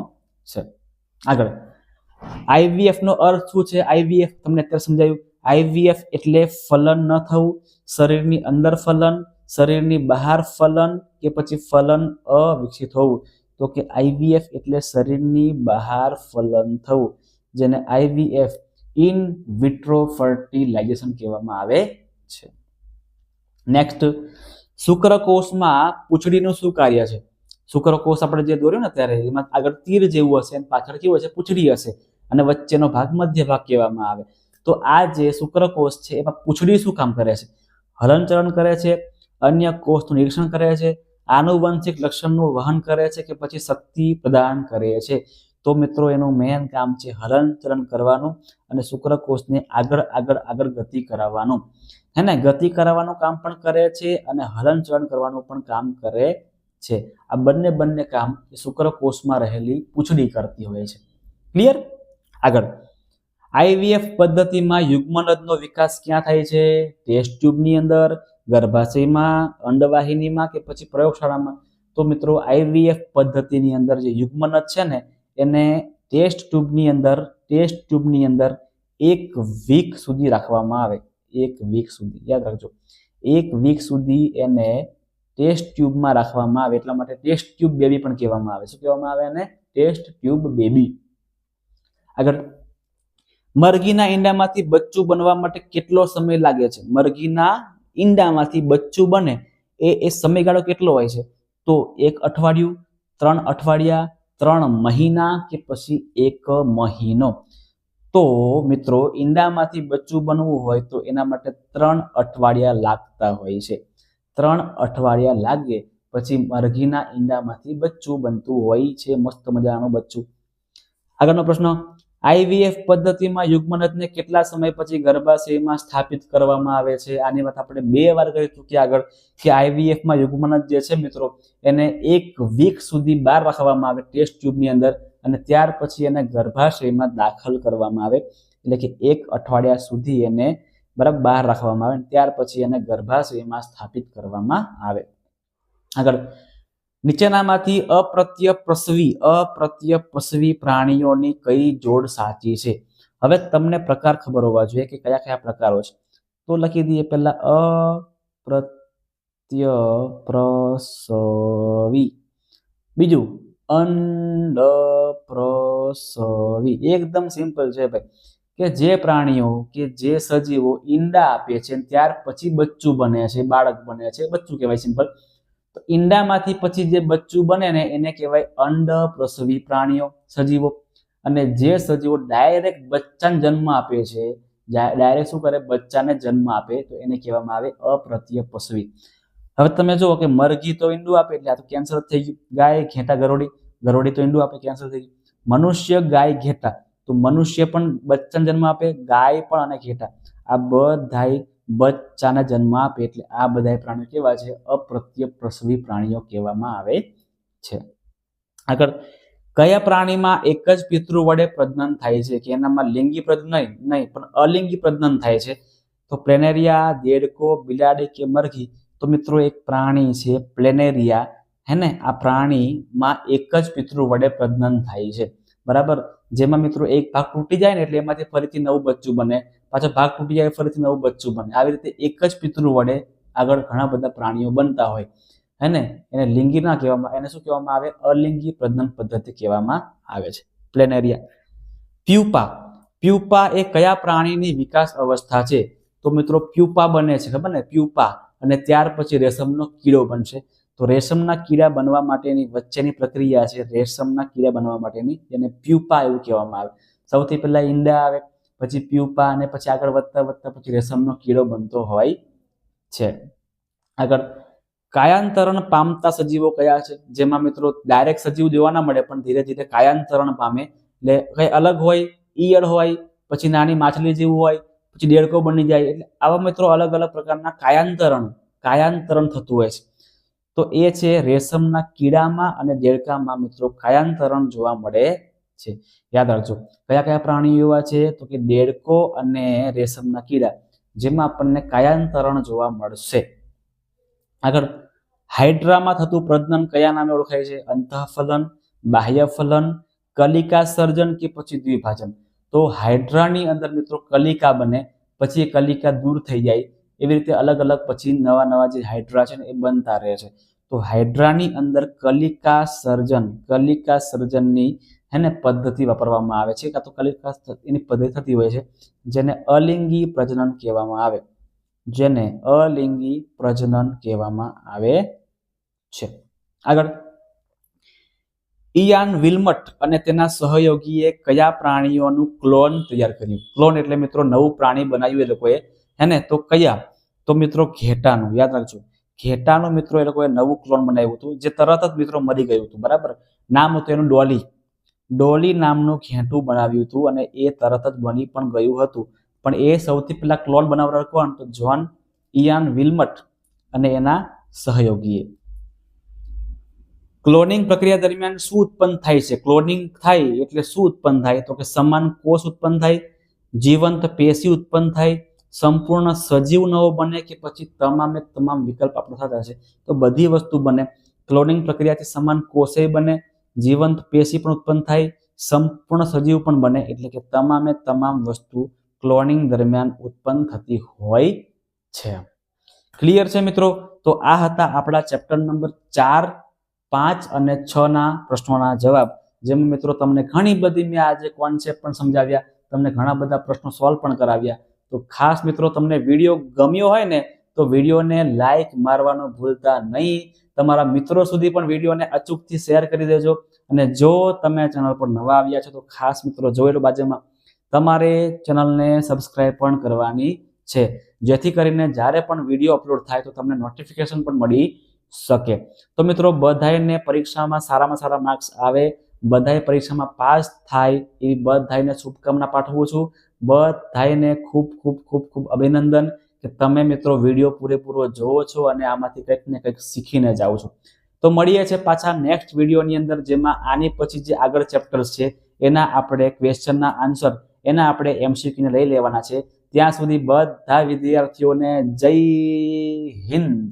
છે. આગળ આઈવીએફ નો અર્થ શું છે? આઈવીએફ તમને અત્યારે સમજાયું. આઈવીએફ એટલે ફલન ન થવું, શરીરની અંદર ફલન, શરીરની બહાર ફલન, કે પછી ફલન અવિકસિત હોવું. તો કે આઈવીએફ એટલે શરીરની બહાર ફલન થવું, જેને આઈવીએફ ઇન વિટ્રો ફર્ટિલાઇઝેશન કહેવામાં આવે છે. નેક્સ્ટ, શુક્રકોષમાં પૂંછડીનું શું કાર્ય છે? શુક્રકોષ આપણે જે દોર્યો ને ત્યારે એમાં આગળ તીર જેવું હશે અને પાછળ કેવું હશે? પૂંછડી હશે, અને વચ્ચેનો ભાગ મધ્ય ભાગ કહેવામાં આવે. તો આ જે શુક્રકોષ છે એમાં પૂંછડી શું કામ કરે છે? હલનચલન કરે છે, અન્ય કોષનું નિરીક્ષણ કરે છે, આનુવંશિક લક્ષણનું વહન કરે છે, કે પછી શક્તિ પ્રદાન કરે છે? તો મિત્રો એનું મેઇન કામ છે હલનચલન કરવાનું અને શુક્રકોષને આગળ આગળ આગળ ગતિ કરાવવાનું, હે ને, ગતિ કરાવવાનું કામ પણ કરે છે અને હલનચલન કરવાનું પણ કામ કરે છે. આ બંને કામ શુક્રકોષમાં રહેલી પૂંછડી કરતી હોય છે. ક્લિયર? આગળ, આઈવીએફ પદ્ધતિમાં યુગ્મનદનો વિકાસ ક્યાં થાય છે? ટેસ્ટ ટ્યુબની અંદર, ગર્ભાશયમાં, અંડવાહિનીમાં, કે પછી પ્રયોગશાળામાં? તો મિત્રો આઈવીએફ પદ્ધતિની અંદર જે યુગ્મનદ છે ને એને ટેસ્ટ ટ્યુબની અંદર 1 વીક સુધી રાખવામાં આવે. 1 વીક સુધી, યાદ રાખજો, 1 વીક સુધી એને ટેસ્ટ ટ્યુબમાં રાખવામાં આવે, એટલા માટે ટેસ્ટ ટ્યુબ બેબી પણ કહેવામાં આવે. શું કહેવામાં આવે એને? Test tube baby. આગળ, મરઘીના ઈંડામાંથી બચ્ચું બનવા માટે કેટલો સમય લાગે છે? મરઘીના ઈંડામાંથી બચ્ચું બને એ સમયગાળો કેટલો હોય છે? તો 1 અઠવાડિયું, 3 અઠવાડિયા, 3 મહિના, કે પછી 1 મહિનો? તો મિત્રો ઈંડામાંથી બચ્ચું બનવું હોય તો એના માટે 3 અઠવાડિયા લાગતા હોય છે. 3 અઠવાડિયા લાગે પછી મરઘીના ઈંડામાંથી બચ્ચું બનતું હોય છે. મસ્ત મજાનું બચ્ચું. આગળનો પ્રશ્ન, આઈવીએફ પદ્ધતિમાં યુગ્મનદને કેટલા સમય પછી ગર્ભાશયમાં સ્થાપિત કરવામાં આવે છે? આની વાત આપણે 2 વાર કરી ચૂક્યા આગળ, કે આઈવીએફમાં યુગ્મનદ જે છે મિત્રો એને 1 વીક સુધી બહાર રાખવામાં આવે ટેસ્ટ ટ્યુબની અંદર, અને ત્યાર પછી એને ગર્ભાશયમાં દાખલ કરવામાં આવે, એટલે કે 1 અઠવાડિયા સુધી એને બરાબર બહાર રાખવામાં આવે, ત્યાર પછી એને ગર્ભાશયમાં સ્થાપિત કરવામાં આવે. આગળ, નીચેનામાંથી અપ્રત્યપ્રસવી પ્રાણીઓની કઈ જોડ સાચી છે? હવે તમને પ્રકાર ખબર હોવા જોઈએ કે કયા કયા પ્રકારો છે. તો લખી દઈએ પહેલા અપ્રત્યપ્રસવી, બીજું અંડપ્રસવી. એકદમ સિમ્પલ છે ભાઈ, કે જે પ્રાણીઓ કે જે સજીવો ઈંડા આપે છે ત્યાર પછી બચ્ચું બને છે, બાળક બને છે, બચ્ચું કહેવાય, સિમ્પલ. તો ઈંડામાંથી પછી જે બચ્ચું બને ને એને કહેવાય અંડપ્રસવી પ્રાણીઓ, સજીવો. અને જે સજીવો ડાયરેક્ટ બચ્ચાને જન્મ આપે છે, ડાયરેક્ટ શું કરે? બચ્ચાને જન્મ આપે, તો એને કહેવામાં આવે અપ્રત્યપ્રસવી. હવે તમે જુઓ કે મરઘી તો ઈંડું આપે એટલે આ તો કેન્સર થઈ ગયું. ગાય, ઘેટા, ગરોડી તો ઈંડું આપે, કેન્સર થઈ ગયું. મનુષ્ય, ગાય, ઘેટા, તો મનુષ્ય પણ બચ્ચાને જન્મ આપે, ગાય પણ અને ઘેટા, આ બધાય બચ્ચાને જન્મ આપે, એટલે આ બધા પ્રાણીઓ કેવા છે? અપ્રત્યપ્રસવી પ્રાણીઓ કહેવામાં આવે છે. આગળ, કયા પ્રાણીમાં એક જ પિતૃ વડે પ્રજનન થાય છે? કે એનામાં લિંગી પ્રજનન નહીં પણ અલિંગી પ્રજનન થાય છે? તો પ્લેનેરિયા, દેડકો, બિલાડી કે મરઘી? તો મિત્રો એક પ્રાણી છે પ્લેનેરિયા, હે ને, આ પ્રાણીમાં એક જ પિતૃ વડે પ્રજનન થાય છે, બરાબર. જેમાં મિત્રો એક ભાગ તૂટી જાય ને એટલે એમાંથી ફરીથી નવું બચ્ચું બને, પાછો ભાગ તૂટી જાય ફરીથી નવું બચ્ચું બને. આવી રીતે એક જ પિતૃ વડે આગળ ઘણા બધા પ્રાણીઓ બનતા હોય, હે ને. એને લિંગી ના કહેવામાં, એને શું કહેવામાં આવે? અલિંગી પ્રજનન પદ્ધતિ કહેવામાં આવે છે. પ્લેનેરિયા. પ્યુપા એ કયા પ્રાણીની વિકાસ અવસ્થા છે? તો મિત્રો પ્યુપા બને છે, ખબર ને, પ્યુપા, અને ત્યાર પછી રેશમનો કીડો બનશે. તો રેશમના કીડા બનવા માટેની વચ્ચેની પ્રક્રિયા છે રેશમના કીડા બનવા માટેની, જેને પ્યુપા એવું કહેવામાં આવે. સૌથી પહેલા ઈંડા આવે, પછી પ્યુપા, અને પછી આગળ વધતા વધતા પછી રેશમનો કીડો બનતો હોય છે. આગળ કાયાંતરણ પામતા સજીવો કયા છે? જેમાં મિત્રો ડાયરેક્ટ સજીવ જોવા ના મળે, પણ ધીરે ધીરે કાયાંતરણ પામે, એટલે કઈ અલગ હોય, ઈયળ હોય, પછી નાની માછલી જેવું હોય, પછી દેડકો બની જાય. એટલે આવા મિત્રો અલગ અલગ પ્રકારના કાયાંતરણ થતું હોય છે. તો એ છે રેશમના કીડામાં અને દેડકામાં મિત્રો કાયાંતરણ જોવા મળે છે. યાદ રાખજો કયા કયા પ્રાણીઓ એવા છે, તો કે દેડકો અને રેશમના કીડા, જેમાં આપણને કાયાંતરણ જોવા મળશે. આગળ હાઇડ્રામાં થતું પ્રજનન કયા નામે ઓળખાય છે? અંતઃફલન, બાહ્યફલન, કલિકા સર્જન કે પછી દ્વિભાજન. તો હાઇડ્રાની અંદર મિત્રો કલિકા બને, પછી એ કલિકા દૂર થઈ જાય, એવી રીતે અલગ અલગ પછી નવા નવા જે હાઇડ્રા છે ને એ બનતા રહે છે. તો હાઇડ્રાની અંદર કલિકા સર્જનની પદ્ધતિ વાપરવામાં આવે છે, કાં તો કલિકા એની પદ્ધતિ થતી હોય છે, જેને અલિંગી પ્રજનન કહેવામાં આવે છે. આગળ ઇયાન વિલ્મટ અને તેના સહયોગીએ કયા પ્રાણીઓનું ક્લોન તૈયાર કર્યું? ક્લોન એટલે મિત્રો નવું પ્રાણી બનાવ્યું એ લોકોએ, તો કયા? તો મિત્રો ઘેટાનું. યાદ રાખજો, ઘેટાનું મિત્રો એ લોકોએ નવું ક્લોન બનાવ્યું હતું, જે તરત જ મિત્રો મરી ગયું હતું. બરાબર, નામ હતું એનું ડોલી નામનું ઘેટું બનાવ્યું હતું, અને એ તરત જ બની પણ ગયું હતું. પણ એ સૌથી પહેલા ક્લોન બનાવનાર કોણ? તો જ્હોન ઇયાન વિલ્મટ અને એના સહયોગીએ. ક્લોનિંગ પ્રક્રિયા દરમિયાન શું ઉત્પન્ન થાય છે? ક્લોનિંગ થાય એટલે શું ઉત્પન્ન થાય? તો કે સમાન કોષ ઉત્પન્ન થાય, જીવંત પેશી ઉત્પન્ન થાય, સંપૂર્ણ સજીવ નવો બને, કે પછી તમામે તમામ વિકલ્પ આપણો થતા છે. તો બધી વસ્તુ બને. ક્લોનિંગ પ્રક્રિયાથી સમાન કોષે બને, જીવંત પેશી પણ ઉત્પન્ન થાય, સંપૂર્ણ સજીવ પણ બને, એટલે કે તમામે તમામ વસ્તુ ક્લોનિંગ દરમિયાન ઉત્પન્ન થતી હોય છે. ક્લિયર છે મિત્રો? તો આ હતા આપણા ચેપ્ટર નંબર 4, 5 અને 6 ના પ્રશ્નોના જવાબ, જેમાં મિત્રો તમને ઘણી બધી મેં આજે કોન્સેપ્ટ પણ સમજાવ્યા, તમને ઘણા બધા પ્રશ્નો સોલ્વ પણ કરાવ્યા. તો ખાસ મિત્રો તમને વિડીયો ગમ્યો હોય ને તો વિડીયોને લાઈક મારવાનું ભૂલતા નહીં. તમારા મિત્રો સુધી પણ વિડીયોને અચૂકથી શેર કરી દેજો. અને જો તમે ચેનલ પર નવા આવ્યા છો તો ખાસ મિત્રો જોઈ લો બાજુમાં, તમારે ચેનલને સબસ્ક્રાઇબ પણ કરવાની છે, જેથી કરીને જ્યારે પણ વિડીયો અપલોડ થાય તો તમને નોટિફિકેશન પણ મળી શકે. તો મિત્રો બધાને પરીક્ષામાં સારામાં સારા માર્ક્સ આવે, બધાએ પરીક્ષામાં પાસ થાય એવી બધાને શુભકામના પાઠવું છું. બધાને ખૂબ ખૂબ ખૂબ ખૂબ અભિનંદન કે તમે મિત્રો વિડીયો પૂરેપૂરો જોવો છો અને આમાંથી કંઈક ને કંઈક શીખીને જાઓ છો. તો મળીએ છે પાછા નેક્સ્ટ વિડીયોની અંદર, જેમાં આની પછી જે આગળ ચેપ્ટર્સ છે એના આપણે ક્વેશ્ચનના આન્સર, એના આપણે MCQ લઈ લેવાના છે. ત્યાં સુધી બધા વિદ્યાર્થીઓને જય હિન્દ.